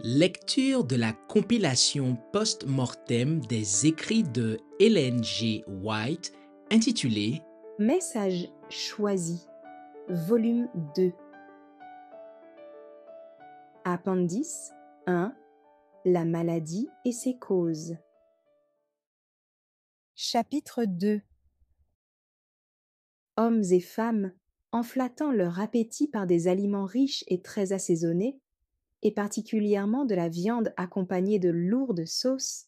Lecture de la compilation post-mortem des écrits de Ellen G. White intitulée Message choisi, volume 2. Appendice 1. La maladie et ses causes. Chapitre 2. Hommes et femmes, en flattant leur appétit par des aliments riches et très assaisonnés, et particulièrement de la viande accompagnée de lourdes sauces,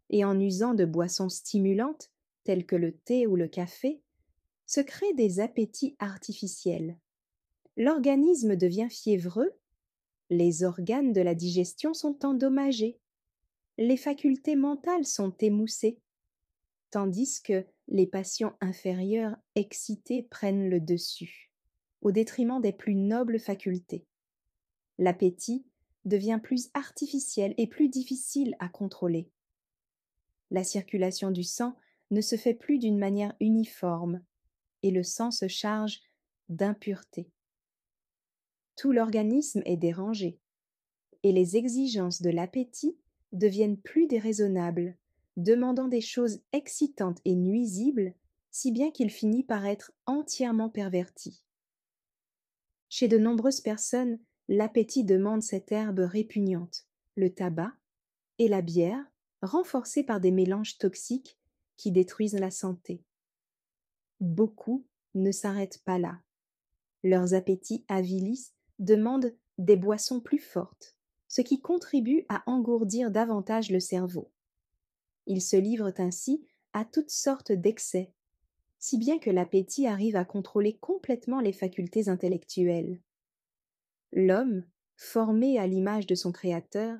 et en usant de boissons stimulantes, telles que le thé ou le café, se créent des appétits artificiels. L'organisme devient fiévreux, les organes de la digestion sont endommagés, les facultés mentales sont émoussées, tandis que les passions inférieures excitées prennent le dessus, au détriment des plus nobles facultés. L'appétit devient plus artificiel et plus difficile à contrôler. La circulation du sang ne se fait plus d'une manière uniforme, et le sang se charge d'impuretés. Tout l'organisme est dérangé, et les exigences de l'appétit deviennent plus déraisonnables, demandant des choses excitantes et nuisibles, si bien qu'il finit par être entièrement perverti. Chez de nombreuses personnes, l'appétit demande cette herbe répugnante, le tabac et la bière, renforcés par des mélanges toxiques qui détruisent la santé. Beaucoup ne s'arrêtent pas là. Leurs appétits avilissent demandent des boissons plus fortes, ce qui contribue à engourdir davantage le cerveau. Ils se livrent ainsi à toutes sortes d'excès, si bien que l'appétit arrive à contrôler complètement les facultés intellectuelles. L'homme, formé à l'image de son Créateur,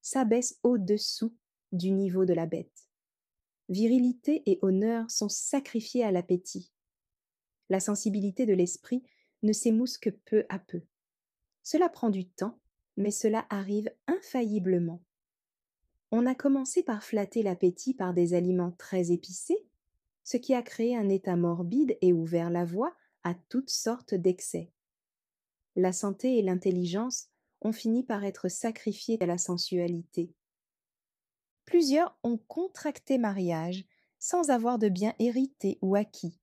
s'abaisse au-dessous du niveau de la bête. Virilité et honneur sont sacrifiés à l'appétit. La sensibilité de l'esprit ne s'émousse que peu à peu. Cela prend du temps, mais cela arrive infailliblement. On a commencé par flatter l'appétit par des aliments très épicés, ce qui a créé un état morbide et ouvert la voie à toutes sortes d'excès. La santé et l'intelligence ont fini par être sacrifiées à la sensualité. Plusieurs ont contracté mariage sans avoir de biens hérités ou acquis.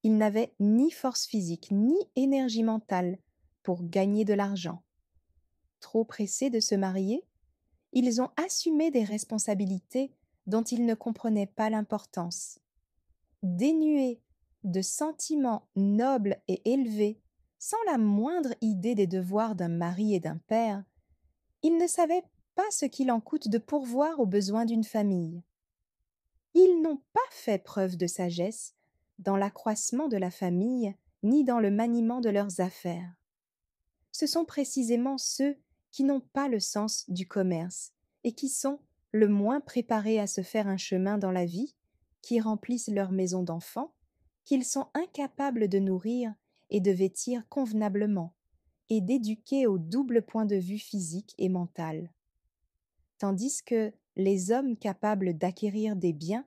Ils n'avaient ni force physique ni énergie mentale pour gagner de l'argent. Trop pressés de se marier, ils ont assumé des responsabilités dont ils ne comprenaient pas l'importance. Dénués de sentiments nobles et élevés, sans la moindre idée des devoirs d'un mari et d'un père, ils ne savaient pas ce qu'il en coûte de pourvoir aux besoins d'une famille. Ils n'ont pas fait preuve de sagesse dans l'accroissement de la famille ni dans le maniement de leurs affaires. Ce sont précisément ceux qui n'ont pas le sens du commerce et qui sont le moins préparés à se faire un chemin dans la vie, qui remplissent leur maison d'enfants, qu'ils sont incapables de nourrir et de vêtir convenablement, et d'éduquer au double point de vue physique et mental. Tandis que les hommes capables d'acquérir des biens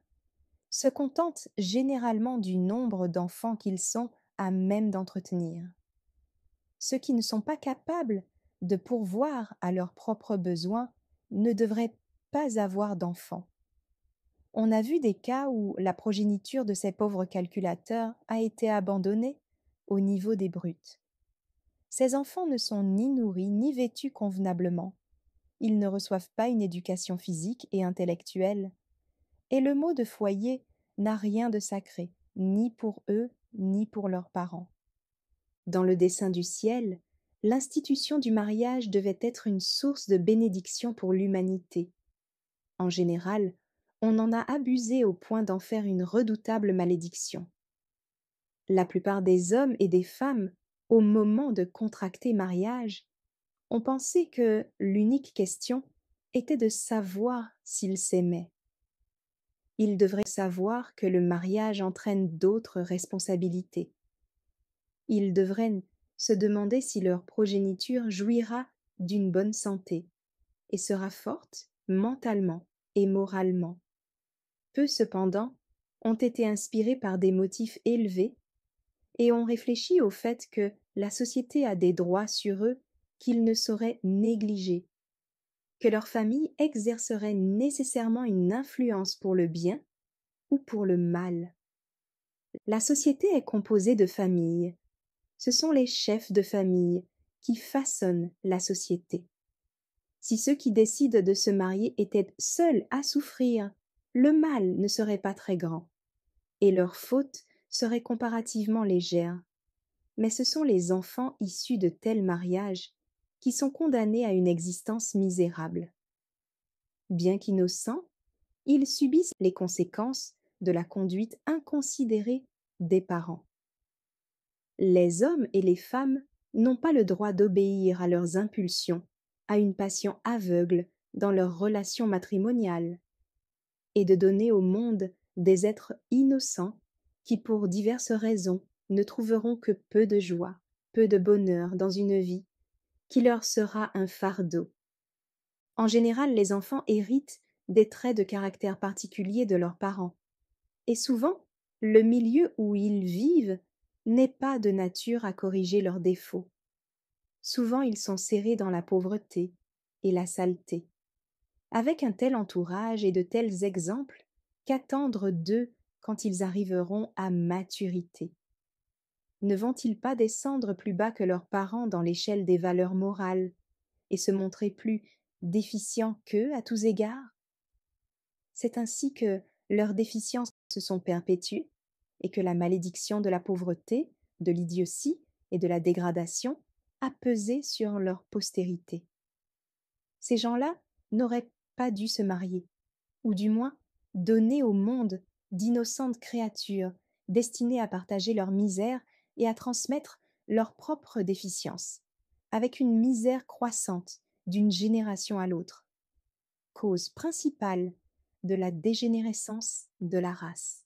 se contentent généralement du nombre d'enfants qu'ils sont à même d'entretenir. Ceux qui ne sont pas capables de pourvoir à leurs propres besoins ne devraient pas avoir d'enfants. On a vu des cas où la progéniture de ces pauvres calculateurs a été abandonnée au niveau des brutes. Ces enfants ne sont ni nourris ni vêtus convenablement. Ils ne reçoivent pas une éducation physique et intellectuelle. Et le mot de foyer n'a rien de sacré, ni pour eux, ni pour leurs parents. Dans le dessein du ciel, l'institution du mariage devait être une source de bénédiction pour l'humanité. En général, on en a abusé au point d'en faire une redoutable malédiction. La plupart des hommes et des femmes, au moment de contracter mariage, ont pensé que l'unique question était de savoir s'ils s'aimaient. Ils devraient savoir que le mariage entraîne d'autres responsabilités. Ils devraient se demander si leur progéniture jouira d'une bonne santé et sera forte mentalement et moralement. Peu cependant ont été inspirés par des motifs élevés et ont réfléchi au fait que la société a des droits sur eux qu'ils ne sauraient négliger, que leur famille exercerait nécessairement une influence pour le bien ou pour le mal. La société est composée de familles. Ce sont les chefs de famille qui façonnent la société. Si ceux qui décident de se marier étaient seuls à souffrir, le mal ne serait pas très grand, et leurs fautes seraient comparativement légères. Mais ce sont les enfants issus de tels mariages qui sont condamnés à une existence misérable. Bien qu'innocents, ils subissent les conséquences de la conduite inconsidérée des parents. Les hommes et les femmes n'ont pas le droit d'obéir à leurs impulsions, à une passion aveugle dans leurs relations matrimoniales, et de donner au monde des êtres innocents qui, pour diverses raisons, ne trouveront que peu de joie, peu de bonheur dans une vie qui leur sera un fardeau. En général, les enfants héritent des traits de caractère particuliers de leurs parents, et souvent, le milieu où ils vivent n'est pas de nature à corriger leurs défauts. Souvent, ils sont serrés dans la pauvreté et la saleté. Avec un tel entourage et de tels exemples, qu'attendre d'eux quand ils arriveront à maturité? Ne vont-ils pas descendre plus bas que leurs parents dans l'échelle des valeurs morales et se montrer plus déficients qu'eux à tous égards? C'est ainsi que leurs déficiences se sont perpétuées et que la malédiction de la pauvreté, de l'idiotie et de la dégradation a pesé sur leur postérité. Ces gens-là n'auraient pas dû se marier, ou du moins donner au monde d'innocentes créatures destinées à partager leur misère et à transmettre leurs propres déficiences, avec une misère croissante d'une génération à l'autre, cause principale de la dégénérescence de la race.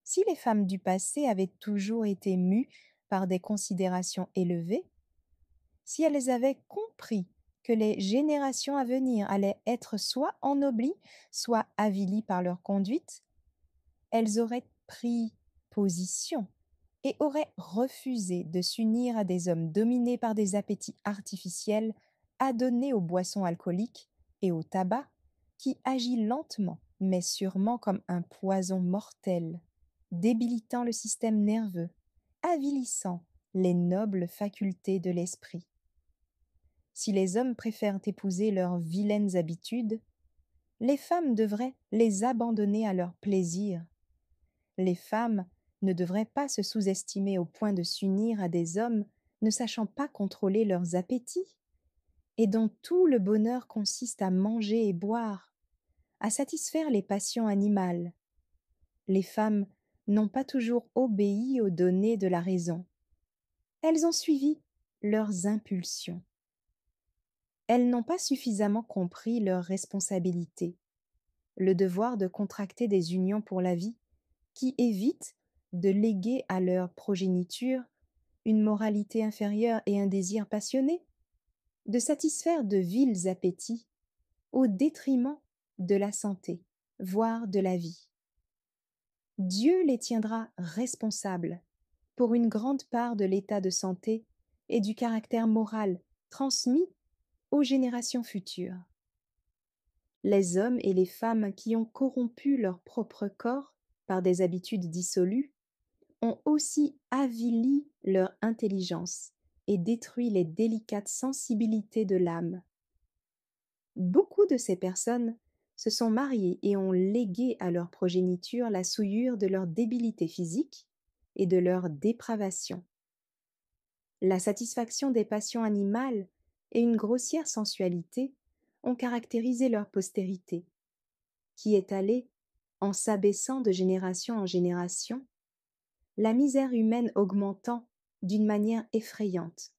Si les femmes du passé avaient toujours été mues par des considérations élevées, si elles avaient compris que les générations à venir allaient être soit ennoblies, soit avilies par leur conduite, elles auraient pris position et auraient refusé de s'unir à des hommes dominés par des appétits artificiels adonnés aux boissons alcooliques et au tabac, qui agit lentement mais sûrement comme un poison mortel, débilitant le système nerveux, avilissant les nobles facultés de l'esprit. Si les hommes préfèrent épouser leurs vilaines habitudes, les femmes devraient les abandonner à leur plaisir. Les femmes ne devraient pas se sous-estimer au point de s'unir à des hommes ne sachant pas contrôler leurs appétits, et dont tout le bonheur consiste à manger et boire, à satisfaire les passions animales. Les femmes n'ont pas toujours obéi aux données de la raison. Elles ont suivi leurs impulsions. Elles n'ont pas suffisamment compris leurs responsabilités, le devoir de contracter des unions pour la vie, qui évitent de léguer à leur progéniture une moralité inférieure et un désir passionné, de satisfaire de vils appétits au détriment de la santé, voire de la vie. Dieu les tiendra responsables pour une grande part de l'état de santé et du caractère moral transmis aux générations futures. Les hommes et les femmes qui ont corrompu leur propre corps par des habitudes dissolues ont aussi avili leur intelligence et détruit les délicates sensibilités de l'âme. Beaucoup de ces personnes se sont mariées et ont légué à leur progéniture la souillure de leur débilité physique et de leur dépravation. La satisfaction des passions animales et une grossière sensualité ont caractérisé leur postérité, qui est allée, en s'abaissant de génération en génération, la misère humaine augmentant d'une manière effrayante,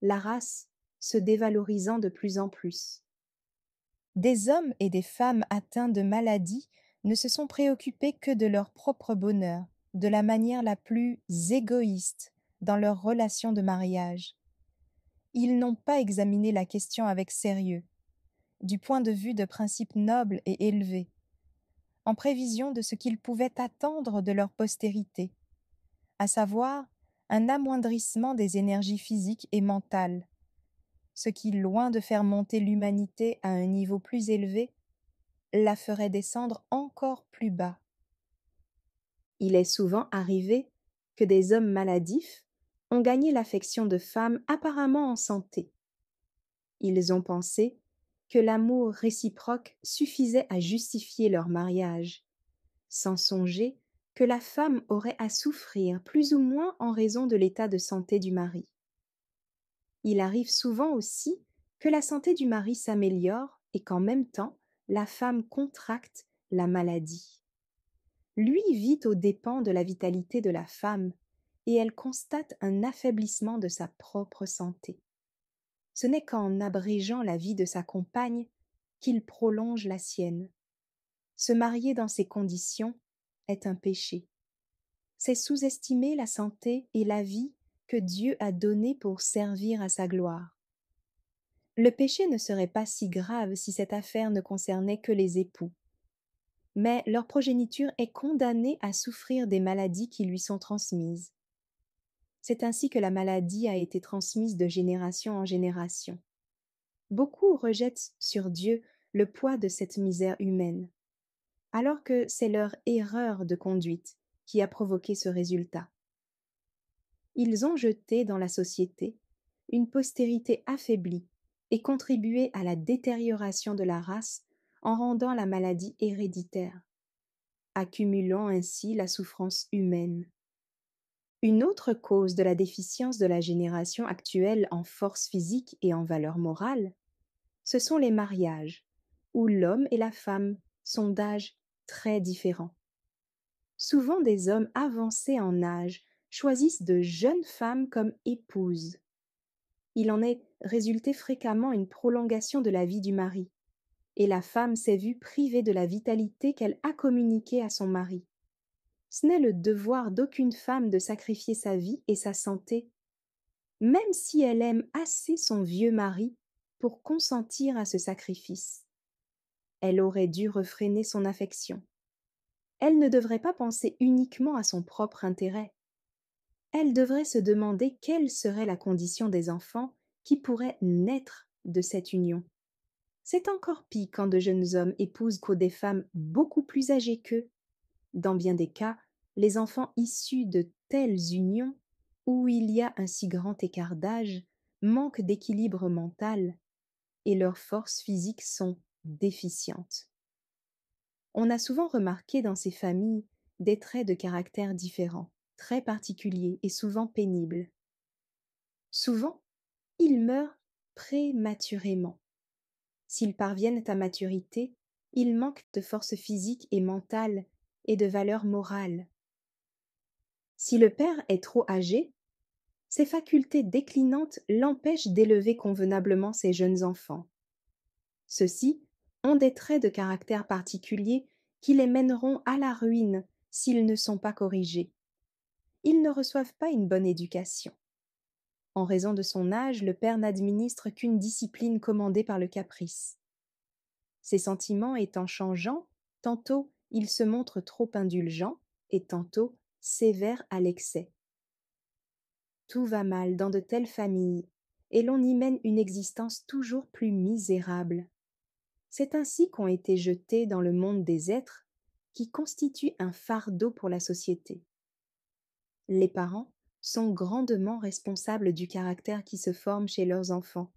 la race se dévalorisant de plus en plus. Des hommes et des femmes atteints de maladies ne se sont préoccupés que de leur propre bonheur, de la manière la plus égoïste dans leurs relations de mariage. Ils n'ont pas examiné la question avec sérieux, du point de vue de principes nobles et élevés, en prévision de ce qu'ils pouvaient attendre de leur postérité, à savoir un amoindrissement des énergies physiques et mentales, ce qui, loin de faire monter l'humanité à un niveau plus élevé, la ferait descendre encore plus bas. Il est souvent arrivé que des hommes maladifs ont gagné l'affection de femmes apparemment en santé. Ils ont pensé que l'amour réciproque suffisait à justifier leur mariage, sans songer que la femme aurait à souffrir plus ou moins en raison de l'état de santé du mari. Il arrive souvent aussi que la santé du mari s'améliore et qu'en même temps, la femme contracte la maladie. Lui vit aux dépens de la vitalité de la femme et elle constate un affaiblissement de sa propre santé. Ce n'est qu'en abrégeant la vie de sa compagne qu'il prolonge la sienne. Se marier dans ces conditions est un péché. C'est sous-estimer la santé et la vie que Dieu a données pour servir à sa gloire. Le péché ne serait pas si grave si cette affaire ne concernait que les époux. Mais leur progéniture est condamnée à souffrir des maladies qui lui sont transmises. C'est ainsi que la maladie a été transmise de génération en génération. Beaucoup rejettent sur Dieu le poids de cette misère humaine, alors que c'est leur erreur de conduite qui a provoqué ce résultat. Ils ont jeté dans la société une postérité affaiblie et contribué à la détérioration de la race en rendant la maladie héréditaire, accumulant ainsi la souffrance humaine. Une autre cause de la déficience de la génération actuelle en force physique et en valeur morale, ce sont les mariages, où l'homme et la femme sont d'âge très différents. Souvent des hommes avancés en âge choisissent de jeunes femmes comme épouses. Il en est résulté fréquemment une prolongation de la vie du mari, et la femme s'est vue privée de la vitalité qu'elle a communiquée à son mari. Ce n'est le devoir d'aucune femme de sacrifier sa vie et sa santé, même si elle aime assez son vieux mari pour consentir à ce sacrifice. Elle aurait dû refréner son affection. Elle ne devrait pas penser uniquement à son propre intérêt. Elle devrait se demander quelle serait la condition des enfants qui pourraient naître de cette union. C'est encore pis quand de jeunes hommes épousent des femmes beaucoup plus âgées qu'eux. Dans bien des cas, les enfants issus de telles unions, où il y a un si grand écart d'âge, manquent d'équilibre mental et leurs forces physiques sont déficientes. On a souvent remarqué dans ces familles des traits de caractère différents, très particuliers et souvent pénibles. Souvent, ils meurent prématurément. S'ils parviennent à maturité, ils manquent de force physique et mentale et de valeur morale. Si le père est trop âgé, ses facultés déclinantes l'empêchent d'élever convenablement ses jeunes enfants. Ceux-ci ont des traits de caractère particuliers qui les mèneront à la ruine s'ils ne sont pas corrigés. Ils ne reçoivent pas une bonne éducation. En raison de son âge, le père n'administre qu'une discipline commandée par le caprice. Ses sentiments étant changeants, tantôt il se montre trop indulgent et tantôt sévère à l'excès. Tout va mal dans de telles familles, et l'on y mène une existence toujours plus misérable. C'est ainsi qu'ont été jetés dans le monde des êtres qui constituent un fardeau pour la société. Les parents sont grandement responsables du caractère qui se forme chez leurs enfants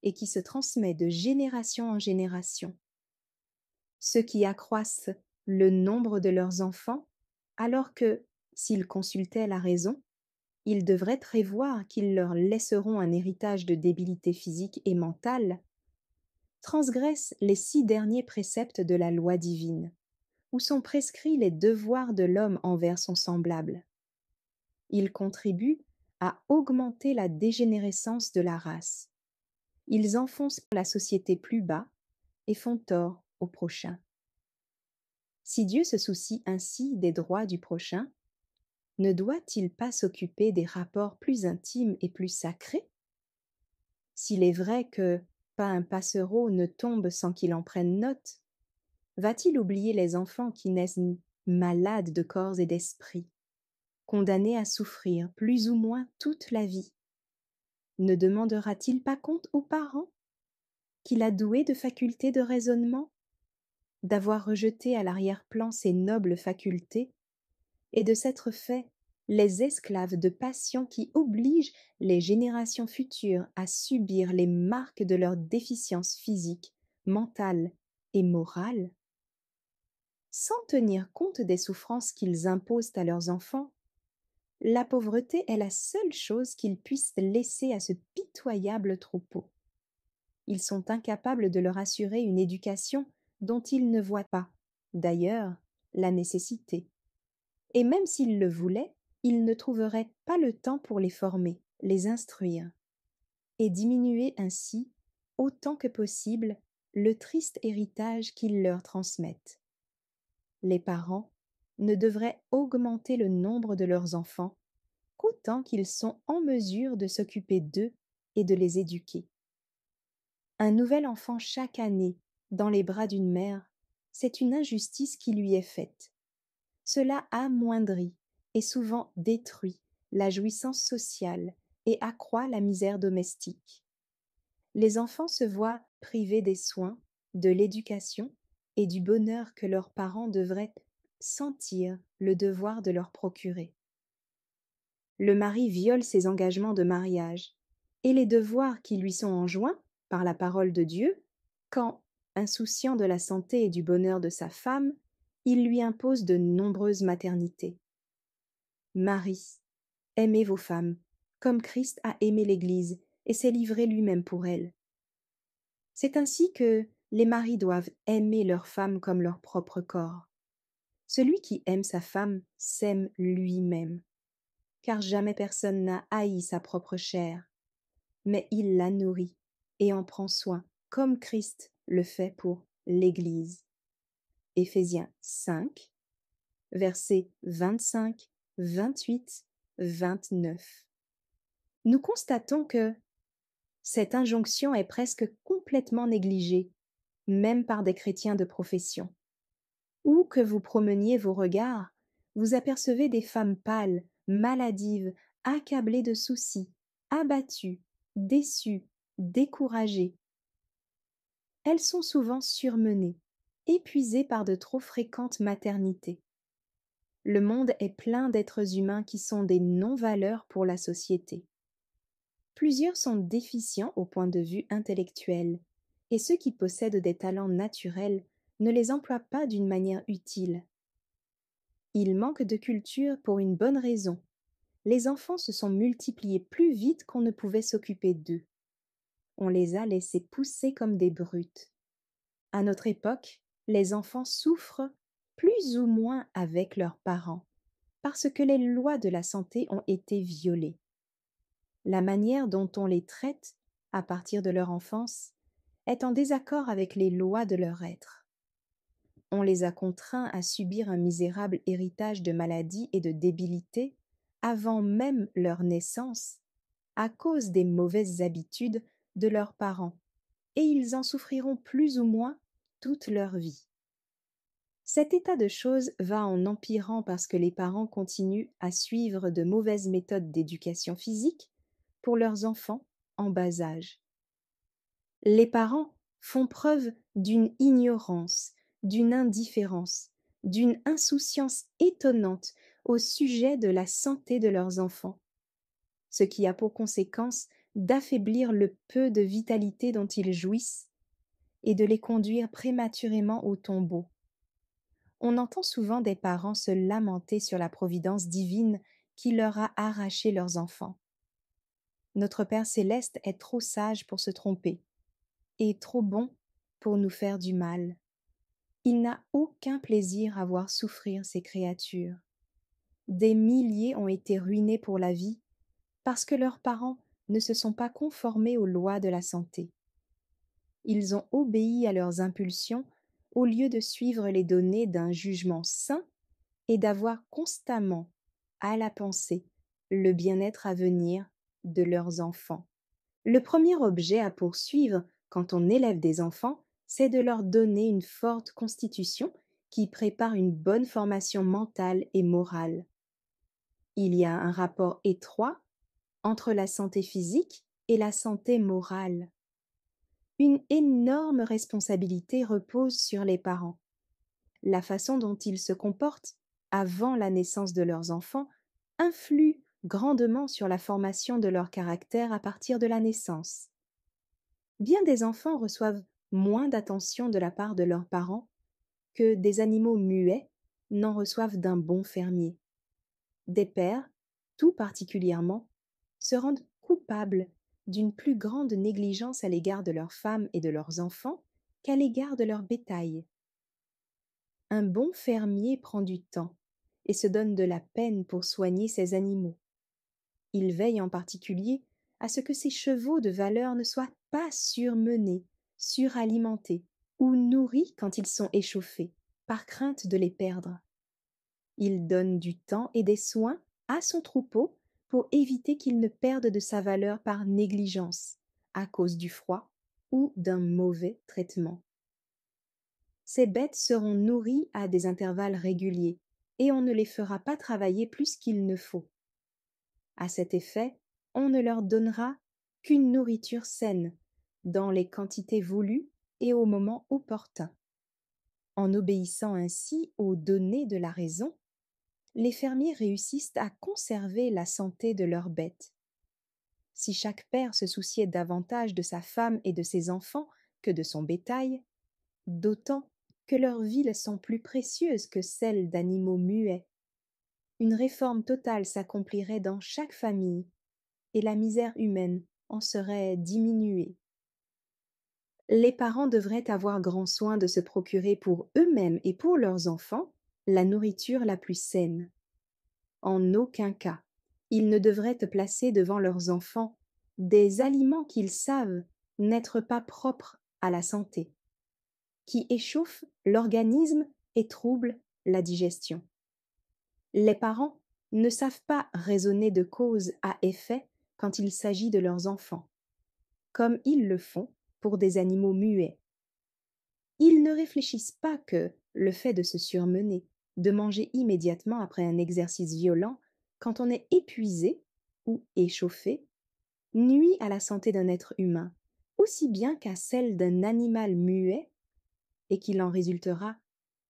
et qui se transmet de génération en génération. Ceux qui accroissent le nombre de leurs enfants, alors que, s'ils consultaient la raison, ils devraient prévoir qu'ils leur laisseront un héritage de débilité physique et mentale, transgressent les 6 derniers préceptes de la loi divine, où sont prescrits les devoirs de l'homme envers son semblable. Ils contribuent à augmenter la dégénérescence de la race. Ils enfoncent la société plus bas et font tort au prochain. Si Dieu se soucie ainsi des droits du prochain, ne doit-il pas s'occuper des rapports plus intimes et plus sacrés? S'il est vrai que pas un passereau ne tombe sans qu'il en prenne note, va-t-il oublier les enfants qui naissent malades de corps et d'esprit, condamnés à souffrir plus ou moins toute la vie? ne demandera-t-il pas compte aux parents qu'il a doués de facultés de raisonnement, d'avoir rejeté à l'arrière-plan ces nobles facultés et de s'être fait les esclaves de passions qui obligent les générations futures à subir les marques de leur déficience physique, mentale et morale? Sans tenir compte des souffrances qu'ils imposent à leurs enfants, la pauvreté est la seule chose qu'ils puissent laisser à ce pitoyable troupeau. Ils sont incapables de leur assurer une éducation dont ils ne voient pas, d'ailleurs, la nécessité. Et même s'ils le voulaient, ils ne trouveraient pas le temps pour les former, les instruire, et diminuer ainsi, autant que possible, le triste héritage qu'ils leur transmettent. Les parents ne devraient augmenter le nombre de leurs enfants qu'autant qu'ils sont en mesure de s'occuper d'eux et de les éduquer. Un nouvel enfant chaque année dans les bras d'une mère, c'est une injustice qui lui est faite. Cela amoindrit et souvent détruit la jouissance sociale et accroît la misère domestique. Les enfants se voient privés des soins, de l'éducation et du bonheur que leurs parents devraient sentir le devoir de leur procurer. Le mari viole ses engagements de mariage et les devoirs qui lui sont enjoints par la parole de Dieu quand, insouciant de la santé et du bonheur de sa femme, il lui impose de nombreuses maternités. Marie, aimez vos femmes, comme Christ a aimé l'Église et s'est livré lui-même pour elle. C'est ainsi que les maris doivent aimer leur femme comme leur propre corps. Celui qui aime sa femme s'aime lui-même, car jamais personne n'a haï sa propre chair, mais il la nourrit et en prend soin, comme Christ le fait pour l'Église. Éphésiens 5, versets 25, 28, 29. Nous constatons que cette injonction est presque complètement négligée, même par des chrétiens de profession. Où que vous promeniez vos regards, vous apercevez des femmes pâles, maladives, accablées de soucis, abattues, déçues, découragées. Elles sont souvent surmenées, épuisées par de trop fréquentes maternités. Le monde est plein d'êtres humains qui sont des non-valeurs pour la société. Plusieurs sont déficients au point de vue intellectuel, et ceux qui possèdent des talents naturels ne les emploient pas d'une manière utile. Ils manquent de culture pour une bonne raison. Les enfants se sont multipliés plus vite qu'on ne pouvait s'occuper d'eux. On les a laissés pousser comme des brutes. À notre époque, les enfants souffrent plus ou moins avec leurs parents, parce que les lois de la santé ont été violées. La manière dont on les traite, à partir de leur enfance, est en désaccord avec les lois de leur être. On les a contraints à subir un misérable héritage de maladies et de débilité avant même leur naissance, à cause des mauvaises habitudes de leurs parents, et ils en souffriront plus ou moins toute leur vie. Cet état de choses va en empirant parce que les parents continuent à suivre de mauvaises méthodes d'éducation physique pour leurs enfants en bas âge. Les parents font preuve d'une ignorance, d'une indifférence, d'une insouciance étonnante au sujet de la santé de leurs enfants, ce qui a pour conséquence d'affaiblir le peu de vitalité dont ils jouissent et de les conduire prématurément au tombeau. On entend souvent des parents se lamenter sur la providence divine qui leur a arraché leurs enfants. Notre Père céleste est trop sage pour se tromper et trop bon pour nous faire du mal. Il n'a aucun plaisir à voir souffrir ses créatures. Des milliers ont été ruinés pour la vie parce que leurs parents ne se sont pas conformés aux lois de la santé. Ils ont obéi à leurs impulsions au lieu de suivre les données d'un jugement sain et d'avoir constamment à la pensée le bien-être à venir de leurs enfants. Le premier objet à poursuivre quand on élève des enfants, c'est de leur donner une forte constitution qui prépare une bonne formation mentale et morale. Il y a un rapport étroit entre la santé physique et la santé morale. Une énorme responsabilité repose sur les parents. La façon dont ils se comportent avant la naissance de leurs enfants influe grandement sur la formation de leur caractère à partir de la naissance. Bien des enfants reçoivent moins d'attention de la part de leurs parents que des animaux muets n'en reçoivent d'un bon fermier. Des pères, tout particulièrement, se rendent coupables d'une plus grande négligence à l'égard de leurs femmes et de leurs enfants qu'à l'égard de leur bétail. Un bon fermier prend du temps et se donne de la peine pour soigner ses animaux. Il veille en particulier à ce que ses chevaux de valeur ne soient pas surmenés, suralimentés ou nourris quand ils sont échauffés, par crainte de les perdre. Il donne du temps et des soins à son troupeau pour éviter qu'il ne perde de sa valeur par négligence, à cause du froid ou d'un mauvais traitement. Ces bêtes seront nourries à des intervalles réguliers et on ne les fera pas travailler plus qu'il ne faut. À cet effet, on ne leur donnera qu'une nourriture saine, dans les quantités voulues et au moment opportun. En obéissant ainsi aux données de la raison, les fermiers réussissent à conserver la santé de leurs bêtes. Si chaque père se souciait davantage de sa femme et de ses enfants que de son bétail, d'autant que leurs vies sont plus précieuses que celles d'animaux muets, une réforme totale s'accomplirait dans chaque famille et la misère humaine en serait diminuée. Les parents devraient avoir grand soin de se procurer pour eux-mêmes et pour leurs enfants la nourriture la plus saine. En aucun cas, ils ne devraient placer devant leurs enfants des aliments qu'ils savent n'être pas propres à la santé, qui échauffent l'organisme et troublent la digestion. Les parents ne savent pas raisonner de cause à effet quand il s'agit de leurs enfants, comme ils le font pour des animaux muets. Ils ne réfléchissent pas que le fait de se surmener, de manger immédiatement après un exercice violent, quand on est épuisé ou échauffé, nuit à la santé d'un être humain, aussi bien qu'à celle d'un animal muet, et qu'il en résultera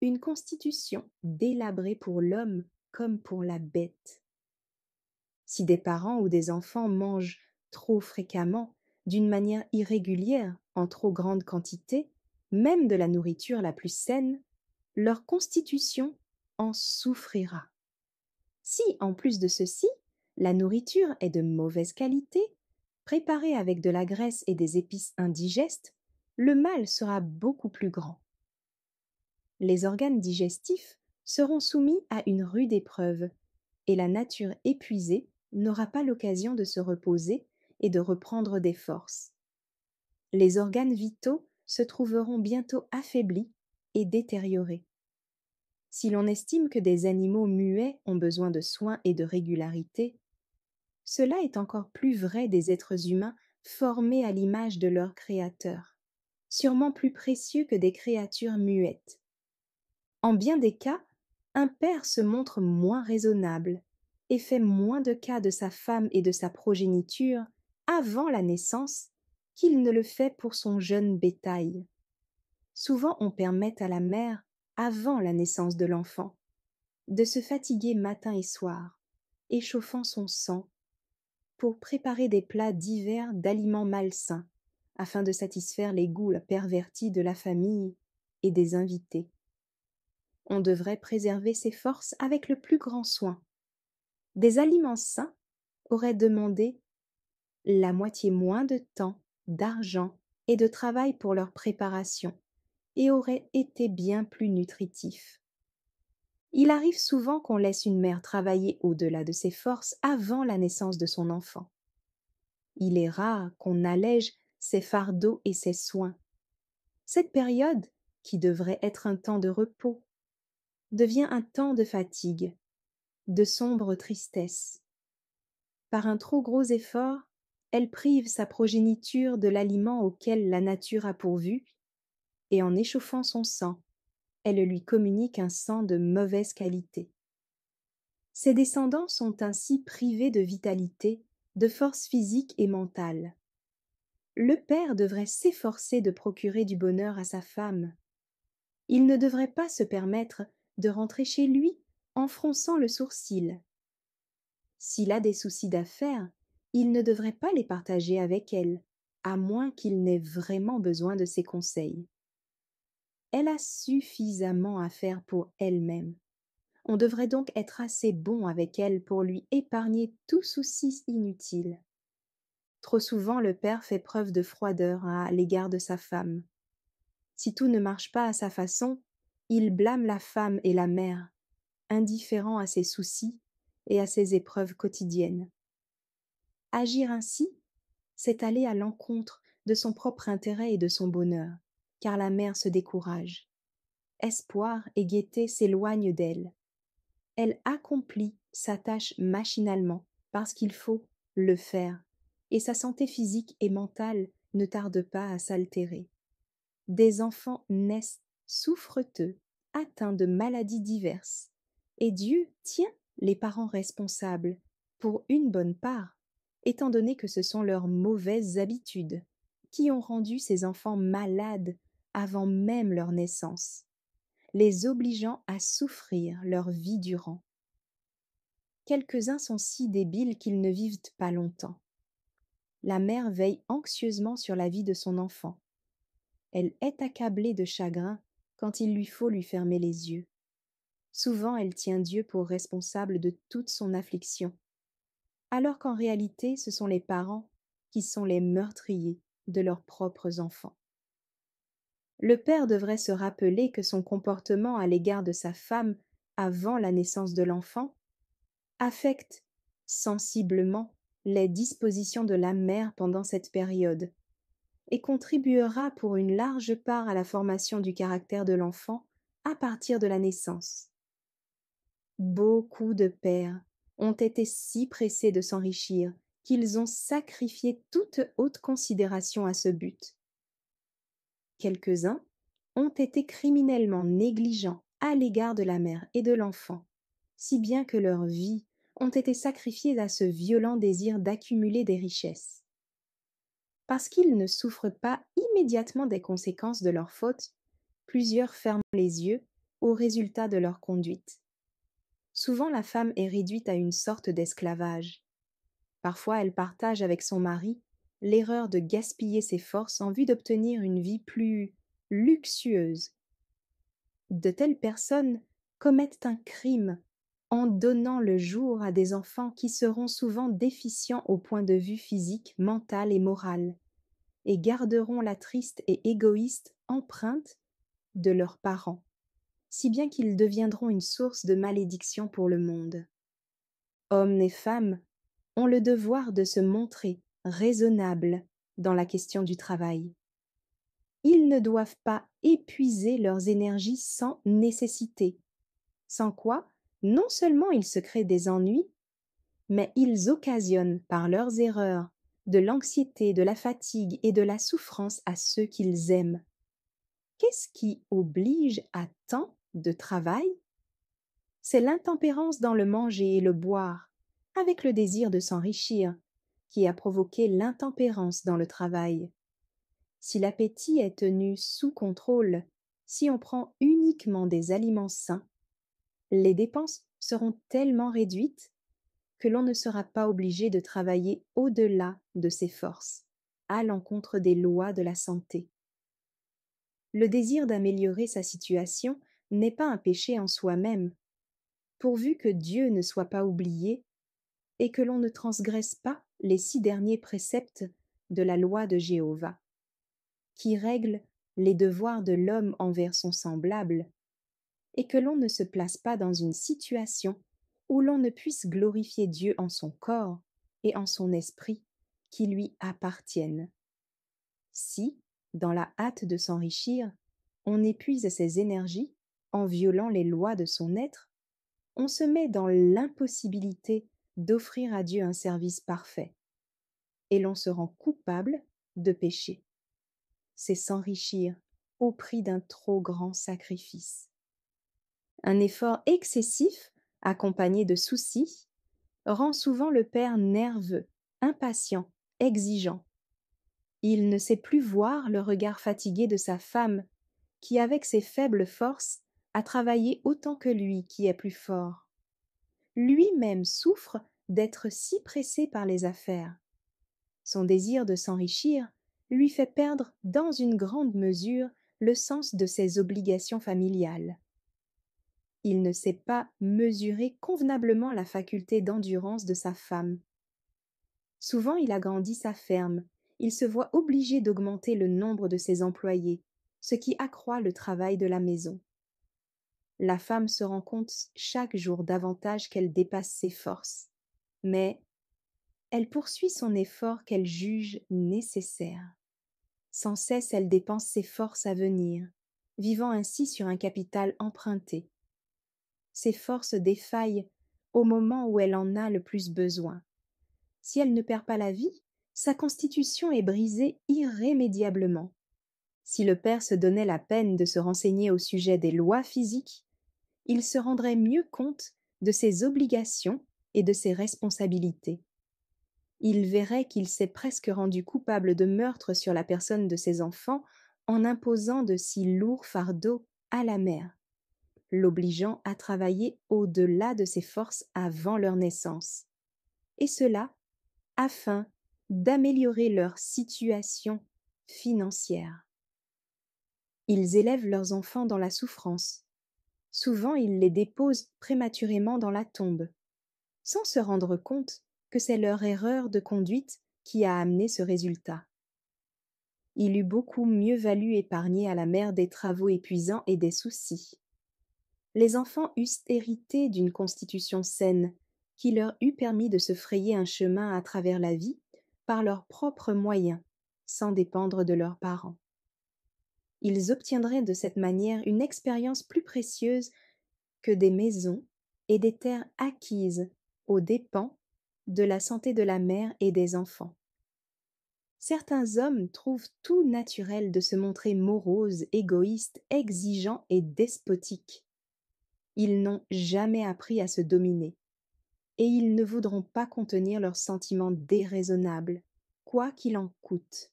une constitution délabrée pour l'homme comme pour la bête. Si des parents ou des enfants mangent trop fréquemment, d'une manière irrégulière, en trop grande quantité, même de la nourriture la plus saine, leur constitution en souffrira. Si, en plus de ceci, la nourriture est de mauvaise qualité, préparée avec de la graisse et des épices indigestes, le mal sera beaucoup plus grand. Les organes digestifs seront soumis à une rude épreuve, et la nature épuisée n'aura pas l'occasion de se reposer et de reprendre des forces. Les organes vitaux se trouveront bientôt affaiblis et détériorés. Si l'on estime que des animaux muets ont besoin de soins et de régularité, cela est encore plus vrai des êtres humains formés à l'image de leur Créateur, sûrement plus précieux que des créatures muettes. En bien des cas, un père se montre moins raisonnable et fait moins de cas de sa femme et de sa progéniture avant la naissance qu'il ne le fait pour son jeune bétail. Souvent on permet à la mère, avant la naissance de l'enfant, de se fatiguer matin et soir, échauffant son sang, pour préparer des plats divers d'aliments malsains, afin de satisfaire les goûts pervertis de la famille et des invités. On devrait préserver ses forces avec le plus grand soin. Des aliments sains auraient demandé la moitié moins de temps, d'argent et de travail pour leur préparation, et auraient été bien plus nutritifs. Il arrive souvent qu'on laisse une mère travailler au-delà de ses forces avant la naissance de son enfant. Il est rare qu'on allège ses fardeaux et ses soins. Cette période, qui devrait être un temps de repos, devient un temps de fatigue, de sombre tristesse. Par un trop gros effort, elle prive sa progéniture de l'aliment auquel la nature a pourvu, et en échauffant son sang, elle lui communique un sang de mauvaise qualité. Ses descendants sont ainsi privés de vitalité, de force physique et mentale, le père devrait s'efforcer de procurer du bonheur à sa femme. Il ne devrait pas se permettre de rentrer chez lui en fronçant le sourcil. S'il a des soucis d'affaires, il ne devrait pas les partager avec elle, à moins qu'il n'ait vraiment besoin de ses conseils. Elle a suffisamment à faire pour elle-même. On devrait donc être assez bon avec elle pour lui épargner tout souci inutile. Trop souvent, le père fait preuve de froideur à l'égard de sa femme. Si tout ne marche pas à sa façon, il blâme la femme et la mère, indifférent à ses soucis et à ses épreuves quotidiennes. Agir ainsi, c'est aller à l'encontre de son propre intérêt et de son bonheur, car la mère se décourage. Espoir et gaieté s'éloignent d'elle. Elle accomplit sa tâche machinalement parce qu'il faut le faire, et sa santé physique et mentale ne tarde pas à s'altérer. Des enfants naissent souffreteux, atteints de maladies diverses, et Dieu tient les parents responsables, pour une bonne part, étant donné que ce sont leurs mauvaises habitudes qui ont rendu ces enfants malades avant même leur naissance, les obligeant à souffrir leur vie durant. Quelques-uns sont si débiles qu'ils ne vivent pas longtemps. La mère veille anxieusement sur la vie de son enfant. Elle est accablée de chagrin quand il lui faut lui fermer les yeux. Souvent elle tient Dieu pour responsable de toute son affliction, alors qu'en réalité ce sont les parents qui sont les meurtriers de leurs propres enfants. Le père devrait se rappeler que son comportement à l'égard de sa femme avant la naissance de l'enfant affecte sensiblement les dispositions de la mère pendant cette période et contribuera pour une large part à la formation du caractère de l'enfant à partir de la naissance. Beaucoup de pères ont été si pressés de s'enrichir qu'ils ont sacrifié toute haute considération à ce but. Quelques-uns ont été criminellement négligents à l'égard de la mère et de l'enfant, si bien que leurs vies ont été sacrifiées à ce violent désir d'accumuler des richesses. Parce qu'ils ne souffrent pas immédiatement des conséquences de leur faute, plusieurs ferment les yeux aux résultats de leur conduite. Souvent la femme est réduite à une sorte d'esclavage. Parfois elle partage avec son mari l'erreur de gaspiller ses forces en vue d'obtenir une vie plus luxueuse. De telles personnes commettent un crime en donnant le jour à des enfants qui seront souvent déficients au point de vue physique, mental et moral, et garderont la triste et égoïste empreinte de leurs parents, si bien qu'ils deviendront une source de malédiction pour le monde. Hommes et femmes ont le devoir de se montrer raisonnables dans la question du travail. Ils ne doivent pas épuiser leurs énergies sans nécessité, sans quoi non seulement ils se créent des ennuis, mais ils occasionnent par leurs erreurs de l'anxiété, de la fatigue et de la souffrance à ceux qu'ils aiment. Qu'est-ce qui oblige à tant de travail? C'est l'intempérance dans le manger et le boire, avec le désir de s'enrichir, qui a provoqué l'intempérance dans le travail. Si l'appétit est tenu sous contrôle, si on prend uniquement des aliments sains, les dépenses seront tellement réduites que l'on ne sera pas obligé de travailler au-delà de ses forces, à l'encontre des lois de la santé. Le désir d'améliorer sa situation n'est pas un péché en soi-même, pourvu que Dieu ne soit pas oublié et que l'on ne transgresse pas les 6 derniers préceptes de la loi de Jéhovah, qui règlent les devoirs de l'homme envers son semblable, et que l'on ne se place pas dans une situation où l'on ne puisse glorifier Dieu en son corps et en son esprit qui lui appartiennent. Si, dans la hâte de s'enrichir, on épuise ses énergies en violant les lois de son être, on se met dans l'impossibilité d'offrir à Dieu un service parfait, et l'on se rend coupable de péché. C'est s'enrichir au prix d'un trop grand sacrifice. Un effort excessif, accompagné de soucis, rend souvent le père nerveux, impatient, exigeant. Il ne sait plus voir le regard fatigué de sa femme, qui avec ses faibles forces a travaillé autant que lui qui est plus fort. Lui-même souffre d'être si pressé par les affaires. Son désir de s'enrichir lui fait perdre dans une grande mesure le sens de ses obligations familiales. Il ne sait pas mesurer convenablement la faculté d'endurance de sa femme. Souvent il agrandit sa ferme, il se voit obligé d'augmenter le nombre de ses employés, ce qui accroît le travail de la maison. La femme se rend compte chaque jour davantage qu'elle dépasse ses forces, mais elle poursuit son effort qu'elle juge nécessaire. Sans cesse elle dépense ses forces à venir, vivant ainsi sur un capital emprunté. Ses forces défaillent au moment où elle en a le plus besoin. Si elle ne perd pas la vie, sa constitution est brisée irrémédiablement. Si le père se donnait la peine de se renseigner au sujet des lois physiques, il se rendrait mieux compte de ses obligations et de ses responsabilités. Il verrait qu'il s'est presque rendu coupable de meurtre sur la personne de ses enfants en imposant de si lourds fardeaux à la mère, l'obligeant à travailler au-delà de ses forces avant leur naissance, et cela afin d'améliorer leur situation financière. Ils élèvent leurs enfants dans la souffrance. Souvent ils les déposent prématurément dans la tombe, sans se rendre compte que c'est leur erreur de conduite qui a amené ce résultat. Il eût beaucoup mieux valu épargner à la mère des travaux épuisants et des soucis. Les enfants eussent hérité d'une constitution saine, qui leur eût permis de se frayer un chemin à travers la vie par leurs propres moyens, sans dépendre de leurs parents. Ils obtiendraient de cette manière une expérience plus précieuse que des maisons et des terres acquises aux dépens de la santé de la mère et des enfants. Certains hommes trouvent tout naturel de se montrer moroses, égoïstes, exigeants et despotiques. Ils n'ont jamais appris à se dominer, et ils ne voudront pas contenir leurs sentiments déraisonnables, quoi qu'il en coûte.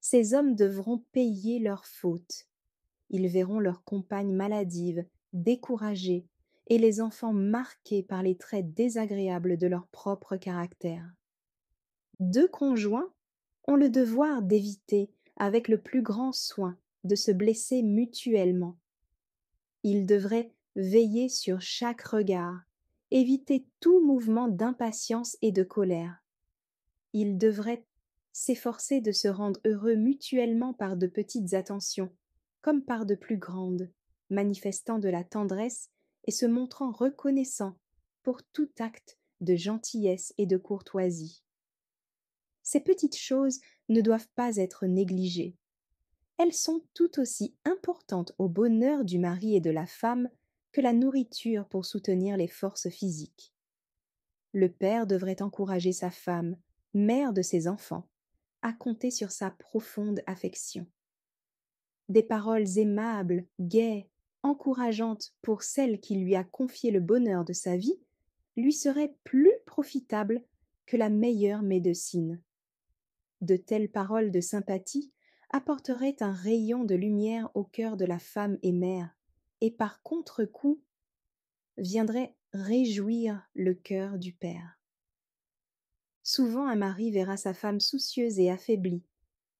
Ces hommes devront payer leurs fautes. Ils verront leurs compagnes maladives, découragées, et les enfants marqués par les traits désagréables de leur propre caractère. Deux conjoints ont le devoir d'éviter, avec le plus grand soin, de se blesser mutuellement. Ils devraient veiller sur chaque regard, éviter tout mouvement d'impatience et de colère. Ils devraient s'efforcer de se rendre heureux mutuellement par de petites attentions, comme par de plus grandes, manifestant de la tendresse et se montrant reconnaissants pour tout acte de gentillesse et de courtoisie. Ces petites choses ne doivent pas être négligées. Elles sont tout aussi importantes au bonheur du mari et de la femme que la nourriture pour soutenir les forces physiques. Le père devrait encourager sa femme, mère de ses enfants, à compter sur sa profonde affection. Des paroles aimables, gaies, encourageantes pour celle qui lui a confié le bonheur de sa vie lui seraient plus profitables que la meilleure médecine. De telles paroles de sympathie apporteraient un rayon de lumière au cœur de la femme et mère, et par contre-coup viendraient réjouir le cœur du père. Souvent un mari verra sa femme soucieuse et affaiblie,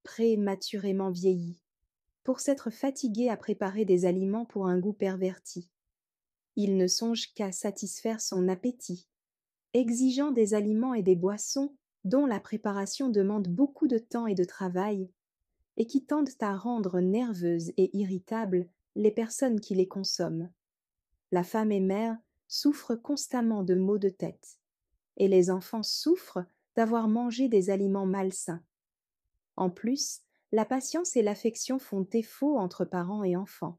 prématurément vieillie, pour s'être fatiguée à préparer des aliments pour un goût perverti. Il ne songe qu'à satisfaire son appétit, exigeant des aliments et des boissons dont la préparation demande beaucoup de temps et de travail, et qui tendent à rendre nerveuses et irritables les personnes qui les consomment. La femme et mère souffrent constamment de maux de tête, et les enfants souffrent d'avoir mangé des aliments malsains. En plus, la patience et l'affection font défaut entre parents et enfants.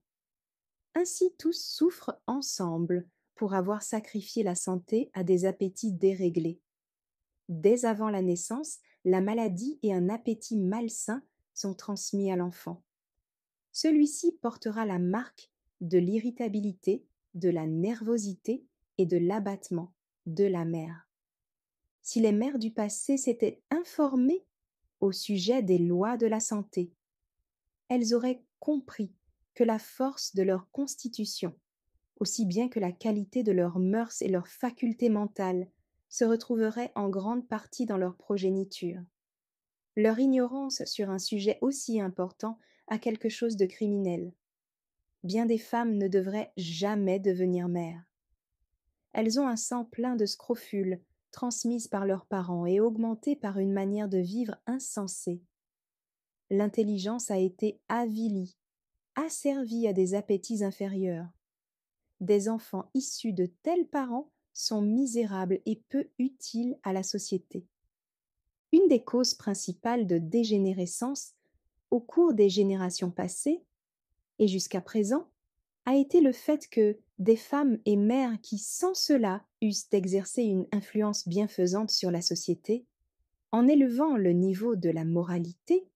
Ainsi tous souffrent ensemble pour avoir sacrifié la santé à des appétits déréglés. Dès avant la naissance, la maladie et un appétit malsain sont transmis à l'enfant. Celui-ci portera la marque de l'irritabilité, de la nervosité et de l'abattement de la mère. Si les mères du passé s'étaient informées au sujet des lois de la santé. Elles auraient compris que la force de leur constitution, aussi bien que la qualité de leurs mœurs et leurs facultés mentales, se retrouverait en grande partie dans leur progéniture. Leur ignorance sur un sujet aussi important a quelque chose de criminel. Bien des femmes ne devraient jamais devenir mères. Elles ont un sang plein de scrofules, transmises par leurs parents et augmentées par une manière de vivre insensée. L'intelligence a été avilie, asservie à des appétits inférieurs. Des enfants issus de tels parents sont misérables et peu utiles à la société. Une des causes principales de dégénérescence au cours des générations passées et jusqu'à présent a été le fait que des femmes et mères qui, sans cela, eussent exercé une influence bienfaisante sur la société, en élevant le niveau de la moralité,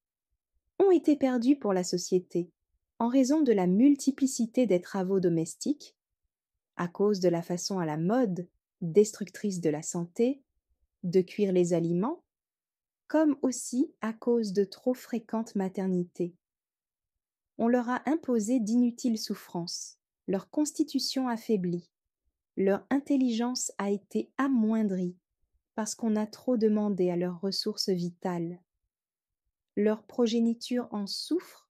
ont été perdues pour la société en raison de la multiplicité des travaux domestiques, à cause de la façon à la mode, destructrice de la santé, de cuire les aliments, comme aussi à cause de trop fréquentes maternités. On leur a imposé d'inutiles souffrances, leur constitution affaiblie, leur intelligence a été amoindrie parce qu'on a trop demandé à leurs ressources vitales. Leur progéniture en souffre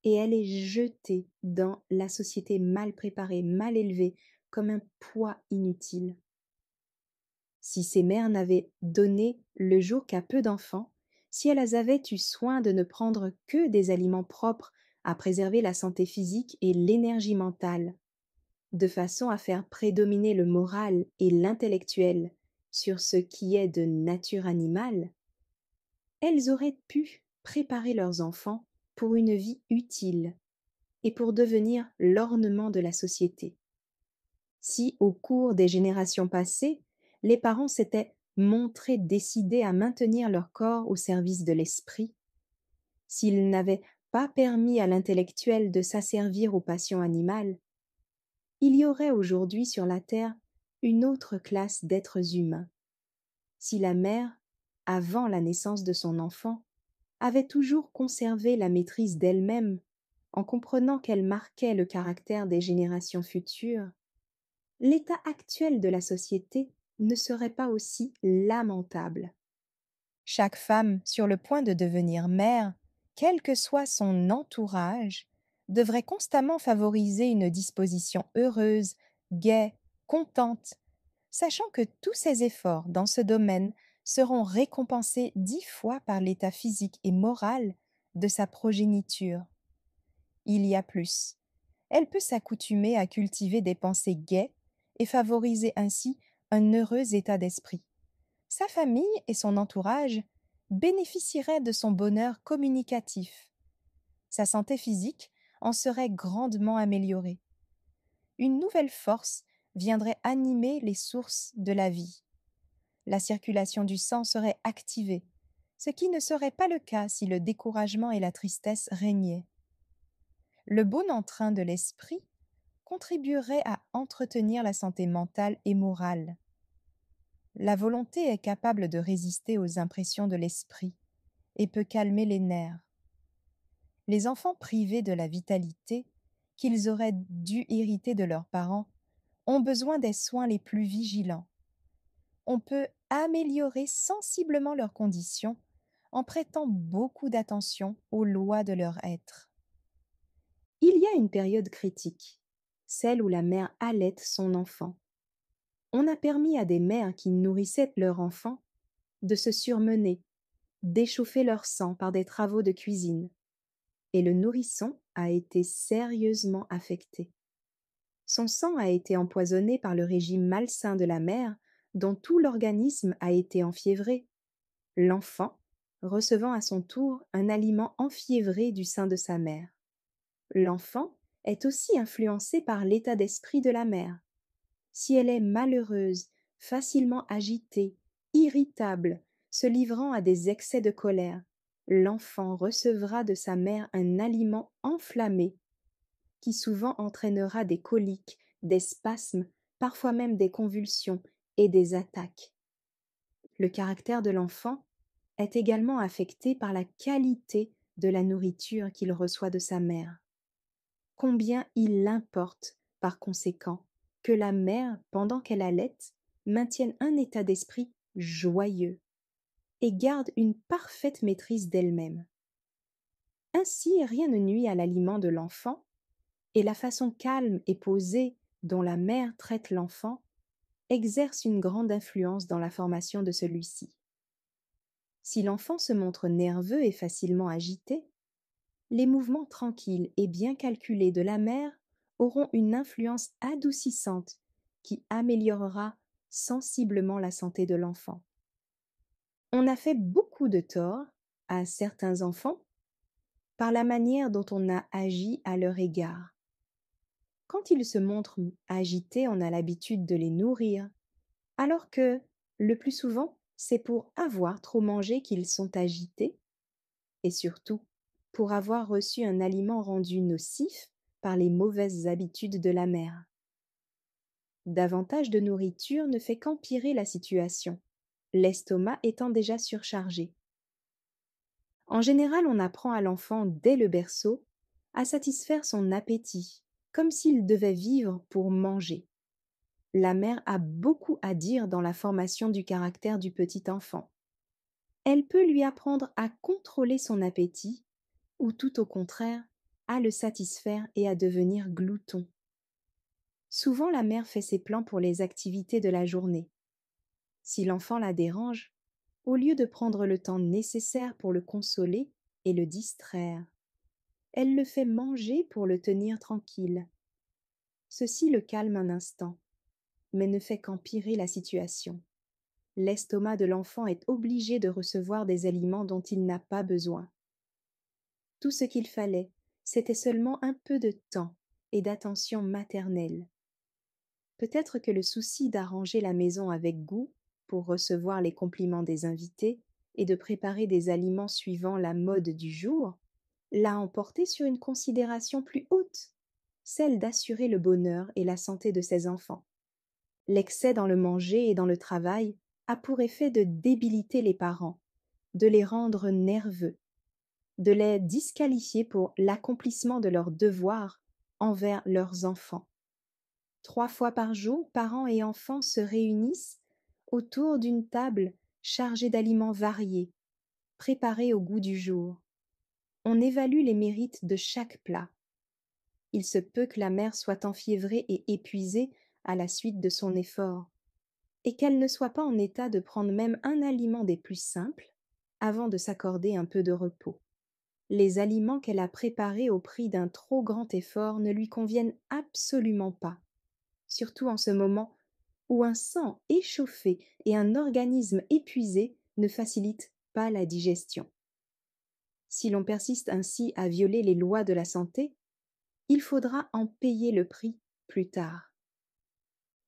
et elle est jetée dans la société mal préparée, mal élevée, comme un poids inutile. Si ces mères n'avaient donné le jour qu'à peu d'enfants, si elles avaient eu soin de ne prendre que des aliments propres à préserver la santé physique et l'énergie mentale, de façon à faire prédominer le moral et l'intellectuel sur ce qui est de nature animale, elles auraient pu préparer leurs enfants pour une vie utile et pour devenir l'ornement de la société. Si, au cours des générations passées, les parents s'étaient montrés décidés à maintenir leur corps au service de l'esprit, s'ils n'avaient pas permis à l'intellectuel de s'asservir aux passions animales, il y aurait aujourd'hui sur la terre une autre classe d'êtres humains. Si la mère, avant la naissance de son enfant, avait toujours conservé la maîtrise d'elle-même, en comprenant qu'elle marquait le caractère des générations futures, l'état actuel de la société ne serait pas aussi lamentable. Chaque femme sur le point de devenir mère, quel que soit son entourage, devrait constamment favoriser une disposition heureuse, gaie, contente, sachant que tous ses efforts dans ce domaine seront récompensés 10 fois par l'état physique et moral de sa progéniture. Il y a plus. Elle peut s'accoutumer à cultiver des pensées gaies et favoriser ainsi un heureux état d'esprit. Sa famille et son entourage bénéficieraient de son bonheur communicatif. Sa santé physique en serait grandement améliorée. Une nouvelle force viendrait animer les sources de la vie. La circulation du sang serait activée, ce qui ne serait pas le cas si le découragement et la tristesse régnaient. Le bon entrain de l'esprit contribuerait à entretenir la santé mentale et morale. La volonté est capable de résister aux impressions de l'esprit et peut calmer les nerfs. Les enfants privés de la vitalité, qu'ils auraient dû hériter de leurs parents, ont besoin des soins les plus vigilants. On peut améliorer sensiblement leurs conditions en prêtant beaucoup d'attention aux lois de leur être. Il y a une période critique, celle où la mère allaite son enfant. On a permis à des mères qui nourrissaient leur enfant de se surmener, d'échauffer leur sang par des travaux de cuisine, et le nourrisson a été sérieusement affecté. Son sang a été empoisonné par le régime malsain de la mère, dont tout l'organisme a été enfiévré. L'enfant recevant à son tour un aliment enfiévré du sein de sa mère. L'enfant est aussi influencé par l'état d'esprit de la mère. Si elle est malheureuse, facilement agitée, irritable, se livrant à des excès de colère, l'enfant recevra de sa mère un aliment enflammé qui souvent entraînera des coliques, des spasmes, parfois même des convulsions et des attaques. Le caractère de l'enfant est également affecté par la qualité de la nourriture qu'il reçoit de sa mère. Combien il importe, par conséquent, que la mère, pendant qu'elle allaite, maintienne un état d'esprit joyeux et garde une parfaite maîtrise d'elle-même. Ainsi, rien ne nuit à l'aliment de l'enfant, et la façon calme et posée dont la mère traite l'enfant exerce une grande influence dans la formation de celui-ci. Si l'enfant se montre nerveux et facilement agité, les mouvements tranquilles et bien calculés de la mère auront une influence adoucissante qui améliorera sensiblement la santé de l'enfant. On a fait beaucoup de tort à certains enfants par la manière dont on a agi à leur égard. Quand ils se montrent agités, on a l'habitude de les nourrir, alors que, le plus souvent, c'est pour avoir trop mangé qu'ils sont agités, et surtout pour avoir reçu un aliment rendu nocif par les mauvaises habitudes de la mère. Davantage de nourriture ne fait qu'empirer la situation, l'estomac étant déjà surchargé. En général, on apprend à l'enfant dès le berceau à satisfaire son appétit, comme s'il devait vivre pour manger. La mère a beaucoup à dire dans la formation du caractère du petit enfant. Elle peut lui apprendre à contrôler son appétit ou tout au contraire, à le satisfaire et à devenir glouton. Souvent, la mère fait ses plans pour les activités de la journée. Si l'enfant la dérange, au lieu de prendre le temps nécessaire pour le consoler et le distraire, elle le fait manger pour le tenir tranquille. Ceci le calme un instant, mais ne fait qu'empirer la situation. L'estomac de l'enfant est obligé de recevoir des aliments dont il n'a pas besoin. Tout ce qu'il fallait, c'était seulement un peu de temps et d'attention maternelle. Peut-être que le souci d'arranger la maison avec goût pour recevoir les compliments des invités et de préparer des aliments suivant la mode du jour l'a emporté sur une considération plus haute, celle d'assurer le bonheur et la santé de ses enfants. L'excès dans le manger et dans le travail a pour effet de débiliter les parents, de les rendre nerveux, de les disqualifier pour l'accomplissement de leurs devoirs envers leurs enfants. 3 fois par jour, parents et enfants se réunissent autour d'une table chargée d'aliments variés, préparés au goût du jour. On évalue les mérites de chaque plat. Il se peut que la mère soit enfiévrée et épuisée à la suite de son effort, et qu'elle ne soit pas en état de prendre même un aliment des plus simples avant de s'accorder un peu de repos. Les aliments qu'elle a préparés au prix d'un trop grand effort ne lui conviennent absolument pas, surtout en ce moment où un sang échauffé et un organisme épuisé ne facilitent pas la digestion. Si l'on persiste ainsi à violer les lois de la santé, il faudra en payer le prix plus tard.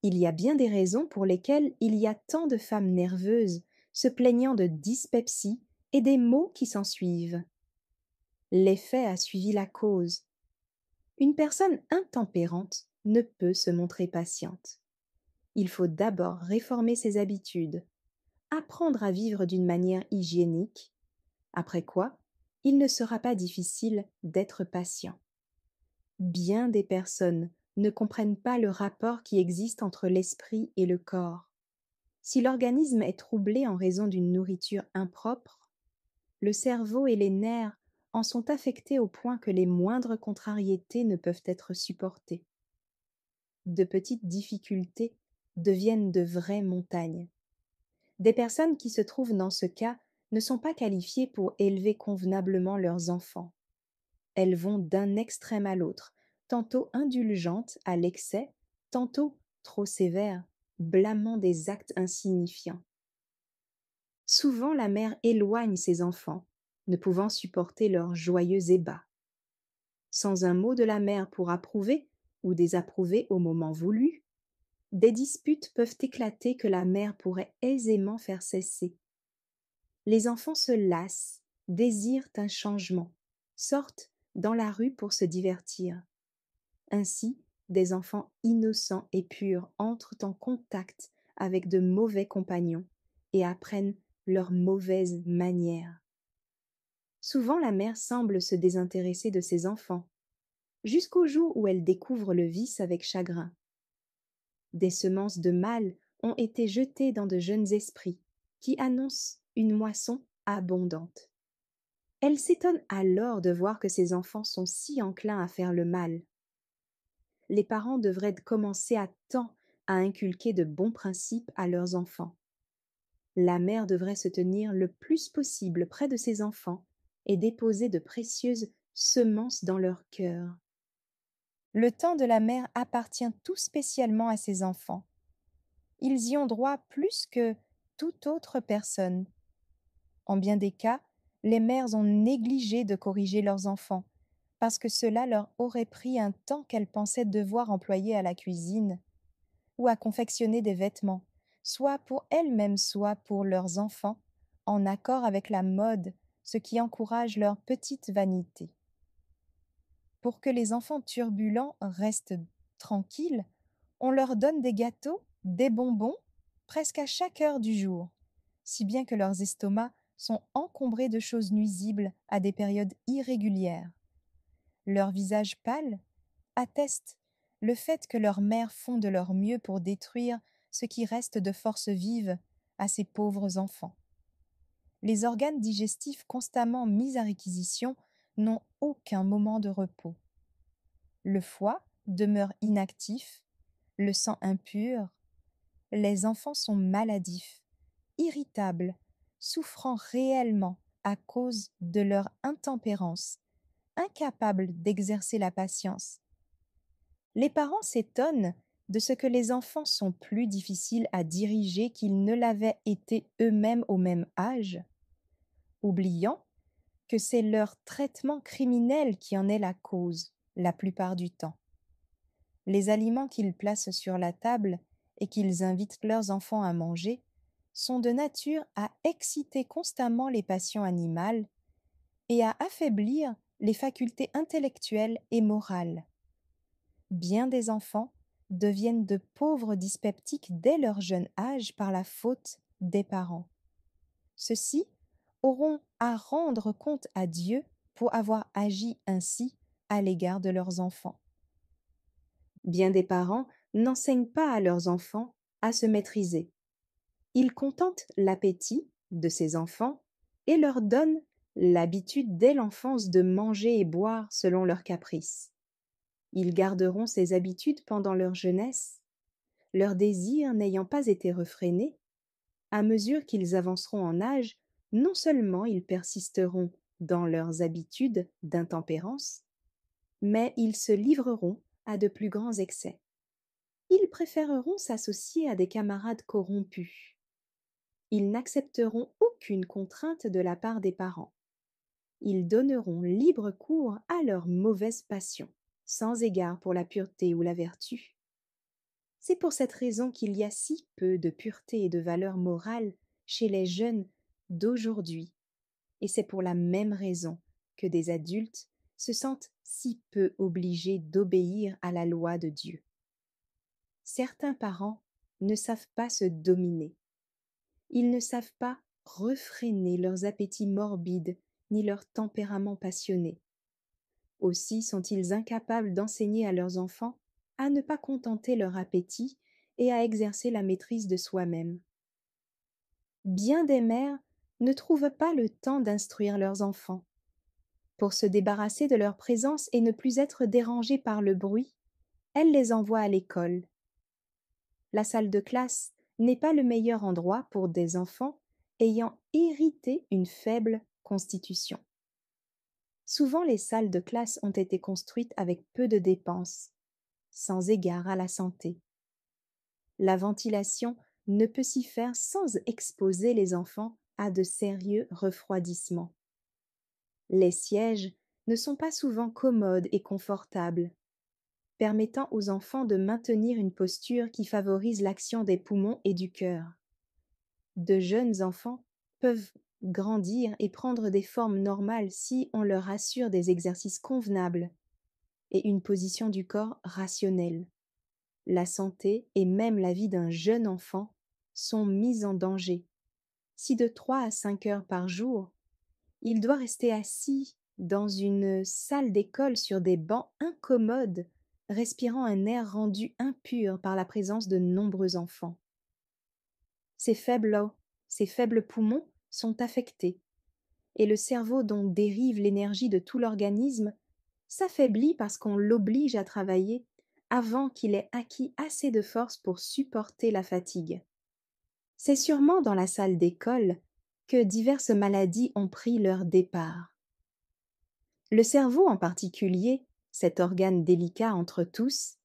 Il y a bien des raisons pour lesquelles il y a tant de femmes nerveuses se plaignant de dyspepsie et des maux qui s'ensuivent. L'effet a suivi la cause. Une personne intempérante ne peut se montrer patiente. Il faut d'abord réformer ses habitudes, apprendre à vivre d'une manière hygiénique, après quoi, il ne sera pas difficile d'être patient. Bien des personnes ne comprennent pas le rapport qui existe entre l'esprit et le corps. Si l'organisme est troublé en raison d'une nourriture impropre, le cerveau et les nerfs en sont affectés au point que les moindres contrariétés ne peuvent être supportées. De petites difficultés deviennent de vraies montagnes. Des personnes qui se trouvent dans ce cas ne sont pas qualifiées pour élever convenablement leurs enfants. Elles vont d'un extrême à l'autre, tantôt indulgentes à l'excès, tantôt trop sévères, blâmant des actes insignifiants. Souvent la mère éloigne ses enfants, ne pouvant supporter leurs joyeux ébats. Sans un mot de la mère pour approuver ou désapprouver au moment voulu, des disputes peuvent éclater que la mère pourrait aisément faire cesser. Les enfants se lassent, désirent un changement, sortent dans la rue pour se divertir. Ainsi, des enfants innocents et purs entrent en contact avec de mauvais compagnons et apprennent leurs mauvaises manières. Souvent la mère semble se désintéresser de ses enfants, jusqu'au jour où elle découvre le vice avec chagrin. Des semences de mal ont été jetées dans de jeunes esprits, qui annoncent une moisson abondante. Elle s'étonne alors de voir que ses enfants sont si enclins à faire le mal. Les parents devraient commencer à temps à inculquer de bons principes à leurs enfants. La mère devrait se tenir le plus possible près de ses enfants et déposer de précieuses semences dans leur cœur. Le temps de la mère appartient tout spécialement à ses enfants. Ils y ont droit plus que toute autre personne. En bien des cas, les mères ont négligé de corriger leurs enfants, parce que cela leur aurait pris un temps qu'elles pensaient devoir employer à la cuisine ou à confectionner des vêtements, soit pour elles-mêmes, soit pour leurs enfants, en accord avec la mode, ce qui encourage leur petite vanité. Pour que les enfants turbulents restent tranquilles, on leur donne des gâteaux, des bonbons, presque à chaque heure du jour, si bien que leurs estomacs sont encombrés de choses nuisibles à des périodes irrégulières. Leur visage pâle atteste le fait que leurs mères font de leur mieux pour détruire ce qui reste de force vive à ces pauvres enfants. Les organes digestifs constamment mis à réquisition n'ont aucun moment de repos. Le foie demeure inactif, le sang impur, les enfants sont maladifs, irritables, souffrant réellement à cause de leur intempérance, incapables d'exercer la patience. Les parents s'étonnent de ce que les enfants sont plus difficiles à diriger qu'ils ne l'avaient été eux-mêmes au même âge, oubliant que c'est leur traitement criminel qui en est la cause, la plupart du temps. Les aliments qu'ils placent sur la table et qu'ils invitent leurs enfants à manger sont de nature à exciter constamment les passions animales et à affaiblir les facultés intellectuelles et morales. Bien des enfants deviennent de pauvres dyspeptiques dès leur jeune âge par la faute des parents. Ceux-ci auront à rendre compte à Dieu pour avoir agi ainsi à l'égard de leurs enfants. Bien des parents n'enseignent pas à leurs enfants à se maîtriser. Ils contentent l'appétit de ces enfants et leur donnent l'habitude dès l'enfance de manger et boire selon leurs caprices. Ils garderont ces habitudes pendant leur jeunesse, leurs désirs n'ayant pas été refrénés. À mesure qu'ils avanceront en âge, non seulement ils persisteront dans leurs habitudes d'intempérance, mais ils se livreront à de plus grands excès. Ils préféreront s'associer à des camarades corrompus. Ils n'accepteront aucune contrainte de la part des parents. Ils donneront libre cours à leurs mauvaises passions, sans égard pour la pureté ou la vertu. C'est pour cette raison qu'il y a si peu de pureté et de valeur morale chez les jeunes d'aujourd'hui, et c'est pour la même raison que des adultes se sentent si peu obligés d'obéir à la loi de Dieu. Certains parents ne savent pas se dominer. Ils ne savent pas refréner leurs appétits morbides ni leur tempérament passionné. Aussi sont-ils incapables d'enseigner à leurs enfants à ne pas contenter leur appétit et à exercer la maîtrise de soi-même. Bien des mères ne trouvent pas le temps d'instruire leurs enfants. Pour se débarrasser de leur présence et ne plus être dérangées par le bruit, elles les envoient à l'école. La salle de classe n'est pas le meilleur endroit pour des enfants ayant hérité une faible constitution. Souvent les salles de classe ont été construites avec peu de dépenses, sans égard à la santé. La ventilation ne peut s'y faire sans exposer les enfants à de sérieux refroidissements. Les sièges ne sont pas souvent commodes et confortables, permettant aux enfants de maintenir une posture qui favorise l'action des poumons et du cœur. De jeunes enfants peuvent grandir et prendre des formes normales si on leur assure des exercices convenables et une position du corps rationnelle. La santé et même la vie d'un jeune enfant sont mises en danger si de 3 à 5 heures par jour, il doit rester assis dans une salle d'école sur des bancs incommodes, respirant un air rendu impur par la présence de nombreux enfants. Ses faibles poumons sont affectés et le cerveau dont dérive l'énergie de tout l'organisme s'affaiblit parce qu'on l'oblige à travailler avant qu'il ait acquis assez de force pour supporter la fatigue. C'est sûrement dans la salle d'école que diverses maladies ont pris leur départ. Le cerveau en particulier, cet organe délicat entre tous,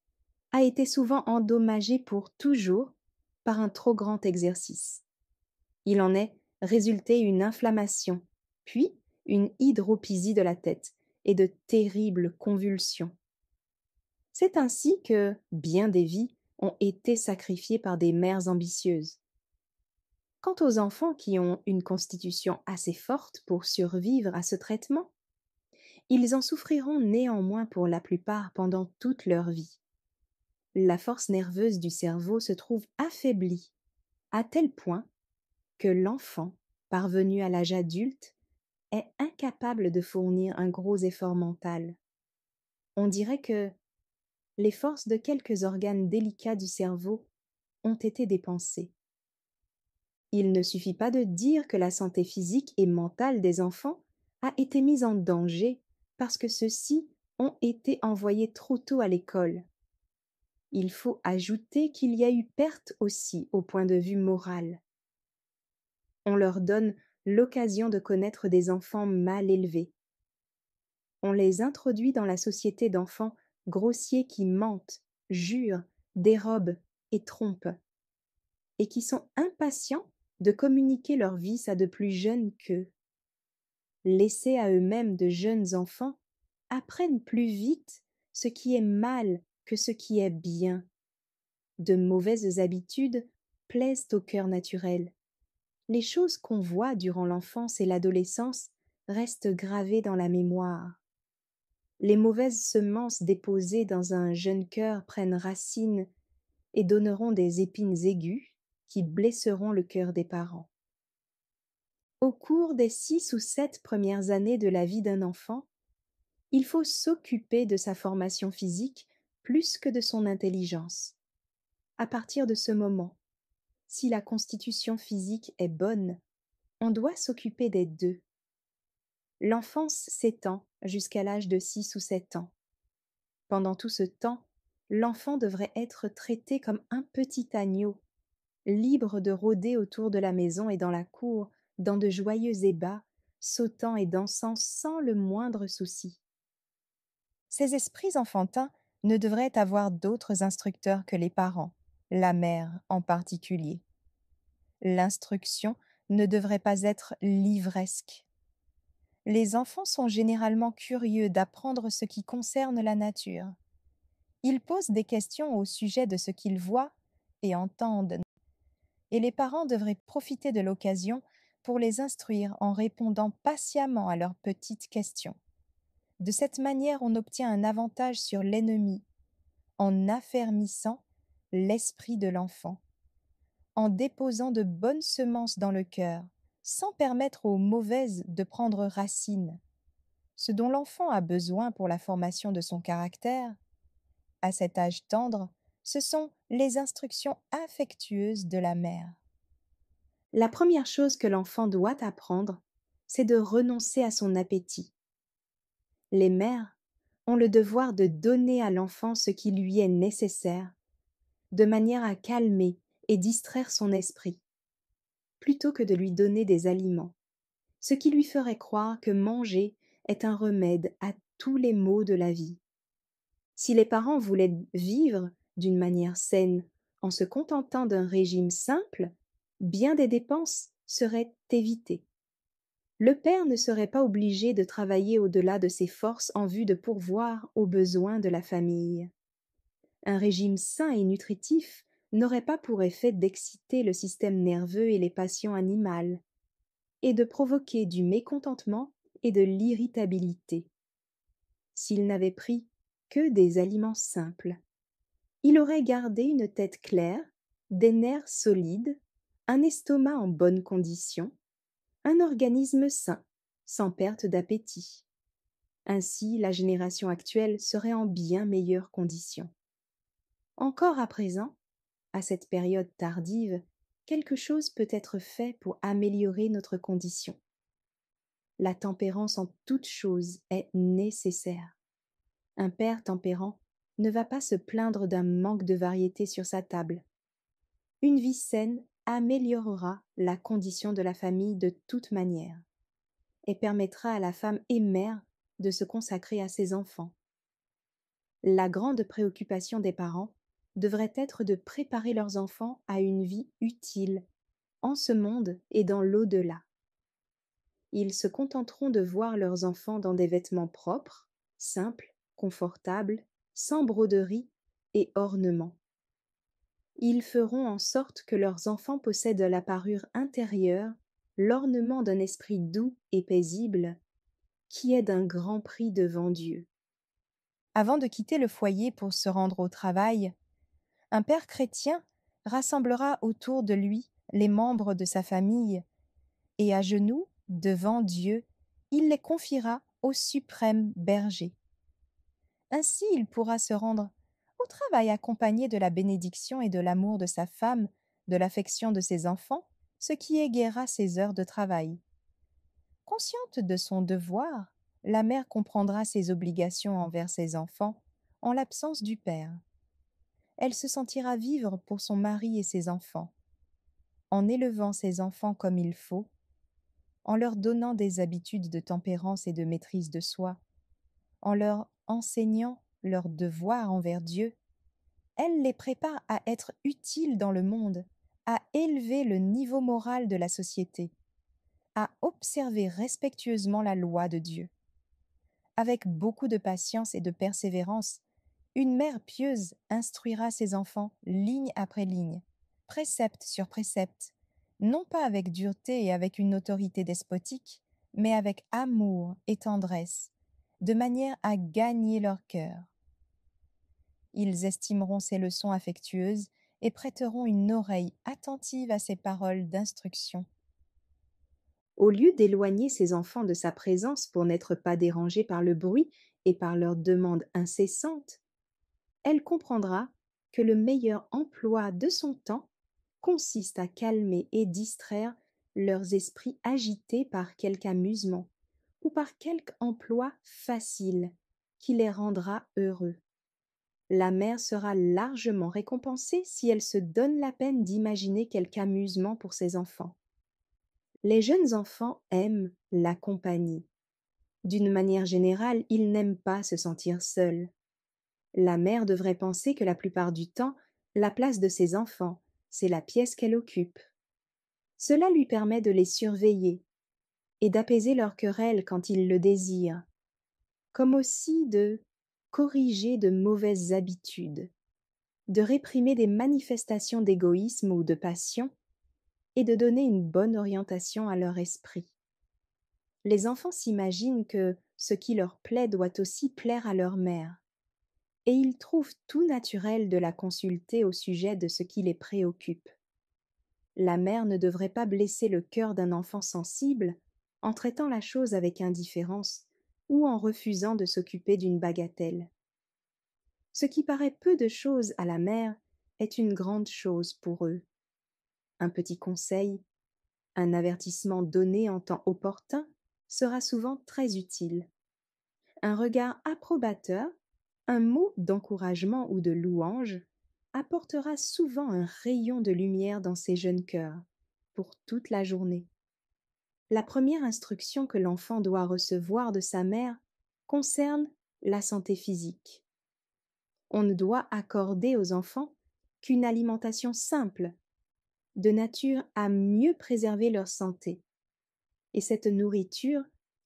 a été souvent endommagé pour toujours par un trop grand exercice. Il en est résulté une inflammation, puis une hydropysie de la tête et de terribles convulsions. C'est ainsi que bien des vies ont été sacrifiées par des mères ambitieuses. Quant aux enfants qui ont une constitution assez forte pour survivre à ce traitement, ils en souffriront néanmoins pour la plupart pendant toute leur vie. La force nerveuse du cerveau se trouve affaiblie à tel point que l'enfant, parvenu à l'âge adulte, est incapable de fournir un gros effort mental. On dirait que les forces de quelques organes délicats du cerveau ont été dépensées. Il ne suffit pas de dire que la santé physique et mentale des enfants a été mise en danger parce que ceux-ci ont été envoyés trop tôt à l'école. Il faut ajouter qu'il y a eu perte aussi au point de vue moral. On leur donne l'occasion de connaître des enfants mal élevés. On les introduit dans la société d'enfants grossiers qui mentent, jurent, dérobent et trompent, et qui sont impatients de communiquer leurs vices à de plus jeunes qu'eux. Laissés à eux-mêmes de jeunes enfants, apprennent plus vite ce qui est mal que ce qui est bien. De mauvaises habitudes plaisent au cœur naturel. Les choses qu'on voit durant l'enfance et l'adolescence restent gravées dans la mémoire. Les mauvaises semences déposées dans un jeune cœur prennent racine et donneront des épines aiguës qui blesseront le cœur des parents. Au cours des 6 ou 7 premières années de la vie d'un enfant, il faut s'occuper de sa formation physique plus que de son intelligence. À partir de ce moment, si la constitution physique est bonne, on doit s'occuper des deux. L'enfance s'étend jusqu'à l'âge de 6 ou 7 ans. Pendant tout ce temps, l'enfant devrait être traité comme un petit agneau, libre de rôder autour de la maison et dans la cour, dans de joyeux ébats, sautant et dansant sans le moindre souci. Ces esprits enfantins ne devraient avoir d'autres instructeurs que les parents, la mère en particulier. L'instruction ne devrait pas être livresque. Les enfants sont généralement curieux d'apprendre ce qui concerne la nature. Ils posent des questions au sujet de ce qu'ils voient et entendent, et les parents devraient profiter de l'occasion pour les instruire en répondant patiemment à leurs petites questions. De cette manière, on obtient un avantage sur l'ennemi, en affermissant l'esprit de l'enfant, en déposant de bonnes semences dans le cœur, sans permettre aux mauvaises de prendre racine. Ce dont l'enfant a besoin pour la formation de son caractère, à cet âge tendre, ce sont les instructions affectueuses de la mère. La première chose que l'enfant doit apprendre, c'est de renoncer à son appétit. Les mères ont le devoir de donner à l'enfant ce qui lui est nécessaire, de manière à calmer et distraire son esprit, plutôt que de lui donner des aliments, ce qui lui ferait croire que manger est un remède à tous les maux de la vie. Si les parents voulaient vivre d'une manière saine en se contentant d'un régime simple, bien des dépenses seraient évitées. Le père ne serait pas obligé de travailler au-delà de ses forces en vue de pourvoir aux besoins de la famille. Un régime sain et nutritif n'aurait pas pour effet d'exciter le système nerveux et les passions animales, et de provoquer du mécontentement et de l'irritabilité. S'il n'avait pris que des aliments simples, il aurait gardé une tête claire, des nerfs solides, un estomac en bonne condition, un organisme sain, sans perte d'appétit. Ainsi, la génération actuelle serait en bien meilleures conditions. Encore à présent, à cette période tardive, quelque chose peut être fait pour améliorer notre condition. La tempérance en toute chose est nécessaire. Un père tempérant ne va pas se plaindre d'un manque de variété sur sa table. Une vie saine améliorera la condition de la famille de toute manière et permettra à la femme et mère de se consacrer à ses enfants. La grande préoccupation des parents devrait être de préparer leurs enfants à une vie utile en ce monde et dans l'au-delà. Ils se contenteront de voir leurs enfants dans des vêtements propres, simples, confortables, sans broderie et ornements. Ils feront en sorte que leurs enfants possèdent la parure intérieure, l'ornement d'un esprit doux et paisible, qui est d'un grand prix devant Dieu. Avant de quitter le foyer pour se rendre au travail, un père chrétien rassemblera autour de lui les membres de sa famille et à genoux, devant Dieu, il les confiera au suprême berger. Ainsi il pourra se rendre au travail accompagné de la bénédiction et de l'amour de sa femme, de l'affection de ses enfants, ce qui égaiera ses heures de travail. Consciente de son devoir, la mère comprendra ses obligations envers ses enfants en l'absence du père. Elle se sentira vivre pour son mari et ses enfants, en élevant ses enfants comme il faut, en leur donnant des habitudes de tempérance et de maîtrise de soi, en leur enseignant leurs devoirs envers Dieu. Elle les prépare à être utiles dans le monde, à élever le niveau moral de la société, à observer respectueusement la loi de Dieu. Avec beaucoup de patience et de persévérance, une mère pieuse instruira ses enfants ligne après ligne, précepte sur précepte, non pas avec dureté et avec une autorité despotique, mais avec amour et tendresse, de manière à gagner leur cœur. Ils estimeront ses leçons affectueuses et prêteront une oreille attentive à ses paroles d'instruction. Au lieu d'éloigner ses enfants de sa présence pour n'être pas dérangés par le bruit et par leurs demandes incessantes, elle comprendra que le meilleur emploi de son temps consiste à calmer et distraire leurs esprits agités par quelque amusement ou par quelque emploi facile qui les rendra heureux. La mère sera largement récompensée si elle se donne la peine d'imaginer quelque amusement pour ses enfants. Les jeunes enfants aiment la compagnie. D'une manière générale, ils n'aiment pas se sentir seuls. La mère devrait penser que la plupart du temps, la place de ses enfants, c'est la pièce qu'elle occupe. Cela lui permet de les surveiller et d'apaiser leurs querelles quand ils le désirent, comme aussi de corriger de mauvaises habitudes, de réprimer des manifestations d'égoïsme ou de passion et de donner une bonne orientation à leur esprit. Les enfants s'imaginent que ce qui leur plaît doit aussi plaire à leur mère, et ils trouvent tout naturel de la consulter au sujet de ce qui les préoccupe. La mère ne devrait pas blesser le cœur d'un enfant sensible en traitant la chose avec indifférence ou en refusant de s'occuper d'une bagatelle. Ce qui paraît peu de choses à la mère est une grande chose pour eux. Un petit conseil, un avertissement donné en temps opportun sera souvent très utile. Un regard approbateur, un mot d'encouragement ou de louange apportera souvent un rayon de lumière dans ces jeunes cœurs, pour toute la journée. La première instruction que l'enfant doit recevoir de sa mère concerne la santé physique. On ne doit accorder aux enfants qu'une alimentation simple, de nature à mieux préserver leur santé. Et cette nourriture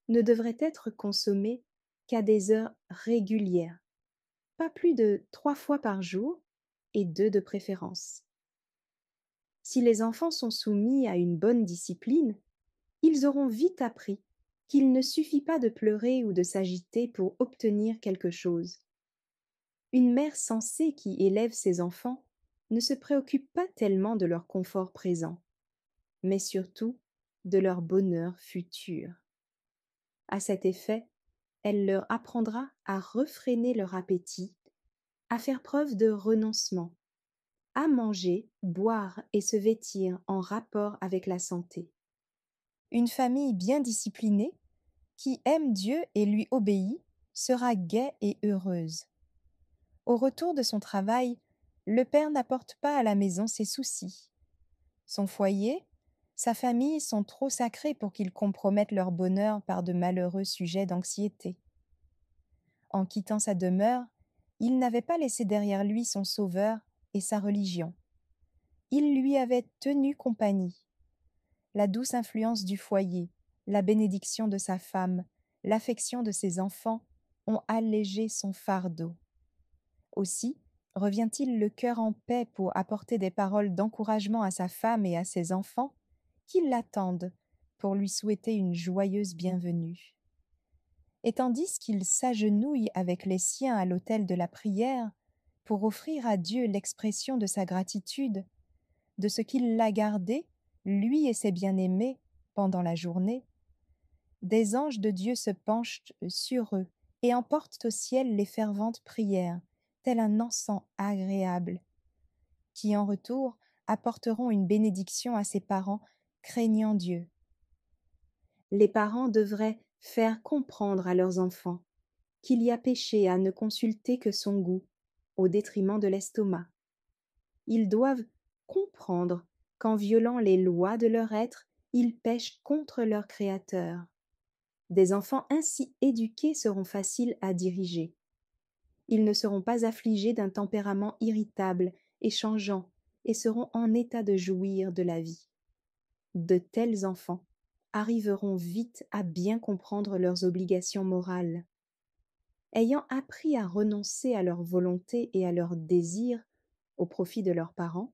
ne devrait être consommée qu'à des heures régulières, pas plus de 3 fois par jour et 2 de préférence. Si les enfants sont soumis à une bonne discipline, ils auront vite appris qu'il ne suffit pas de pleurer ou de s'agiter pour obtenir quelque chose. Une mère sensée qui élève ses enfants ne se préoccupe pas tellement de leur confort présent, mais surtout de leur bonheur futur. À cet effet, elle leur apprendra à refréner leur appétit, à faire preuve de renoncement, à manger, boire et se vêtir en rapport avec la santé. Une famille bien disciplinée, qui aime Dieu et lui obéit, sera gaie et heureuse. Au retour de son travail, le père n'apporte pas à la maison ses soucis. Son foyer, sa famille sont trop sacrés pour qu'ils compromettent leur bonheur par de malheureux sujets d'anxiété. En quittant sa demeure, il n'avait pas laissé derrière lui son Sauveur et sa religion. Il lui avait tenu compagnie. La douce influence du foyer, la bénédiction de sa femme, l'affection de ses enfants ont allégé son fardeau. Aussi revient-il le cœur en paix pour apporter des paroles d'encouragement à sa femme et à ses enfants qui l'attendent pour lui souhaiter une joyeuse bienvenue. Et tandis qu'il s'agenouille avec les siens à l'autel de la prière pour offrir à Dieu l'expression de sa gratitude, de ce qu'il l'a gardé, lui et ses bien-aimés, pendant la journée, des anges de Dieu se penchent sur eux et emportent au ciel les ferventes prières, tel un encens agréable, qui en retour apporteront une bénédiction à ses parents craignant Dieu. Les parents devraient faire comprendre à leurs enfants qu'il y a péché à ne consulter que son goût, au détriment de l'estomac. Ils doivent comprendre qu'en violant les lois de leur être, ils pêchent contre leur Créateur. Des enfants ainsi éduqués seront faciles à diriger. Ils ne seront pas affligés d'un tempérament irritable et changeant et seront en état de jouir de la vie. De tels enfants arriveront vite à bien comprendre leurs obligations morales. Ayant appris à renoncer à leur volonté et à leurs désirs au profit de leurs parents,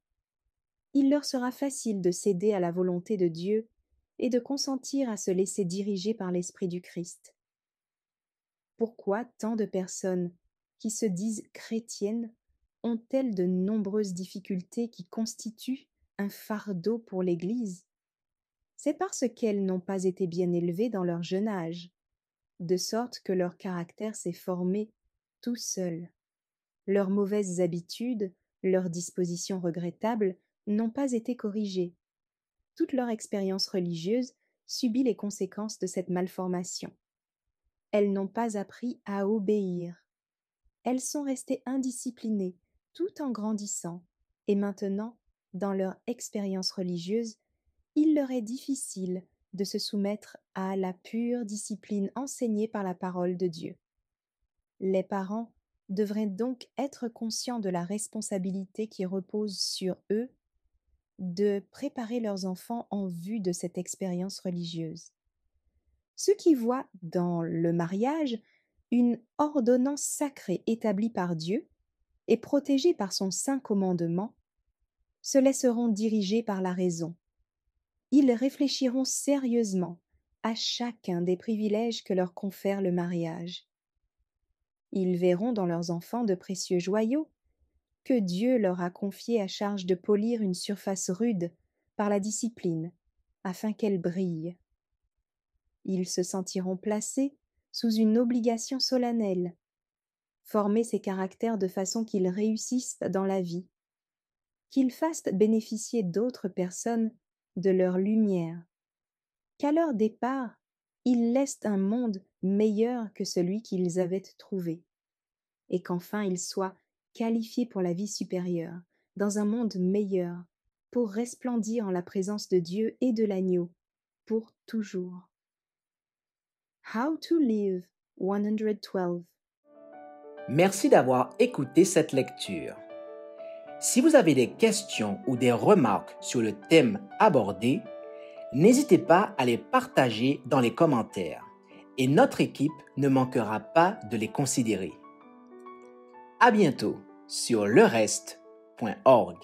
il leur sera facile de céder à la volonté de Dieu et de consentir à se laisser diriger par l'Esprit du Christ. Pourquoi tant de personnes qui se disent chrétiennes ont-elles de nombreuses difficultés qui constituent un fardeau pour l'Église? C'est parce qu'elles n'ont pas été bien élevées dans leur jeune âge, de sorte que leur caractère s'est formé tout seul. Leurs mauvaises habitudes, leurs dispositions regrettables n'ont pas été corrigées. Toute leur expérience religieuse subit les conséquences de cette malformation. Elles n'ont pas appris à obéir. Elles sont restées indisciplinées tout en grandissant, et maintenant, dans leur expérience religieuse, il leur est difficile de se soumettre à la pure discipline enseignée par la parole de Dieu. Les parents devraient donc être conscients de la responsabilité qui repose sur eux de préparer leurs enfants en vue de cette expérience religieuse. Ceux qui voient dans le mariage une ordonnance sacrée établie par Dieu et protégée par son saint commandement se laisseront diriger par la raison. Ils réfléchiront sérieusement à chacun des privilèges que leur confère le mariage. Ils verront dans leurs enfants de précieux joyaux que Dieu leur a confié à charge de polir une surface rude par la discipline, afin qu'elle brille. Ils se sentiront placés sous une obligation solennelle, former ces caractères de façon qu'ils réussissent dans la vie, qu'ils fassent bénéficier d'autres personnes de leur lumière, qu'à leur départ, ils laissent un monde meilleur que celui qu'ils avaient trouvé, et qu'enfin ils soient qualifiés pour la vie supérieure, dans un monde meilleur, pour resplendir en la présence de Dieu et de l'agneau, pour toujours. How to Live 112. Merci d'avoir écouté cette lecture. Si vous avez des questions ou des remarques sur le thème abordé, n'hésitez pas à les partager dans les commentaires et notre équipe ne manquera pas de les considérer. À bientôt sur lereste.org.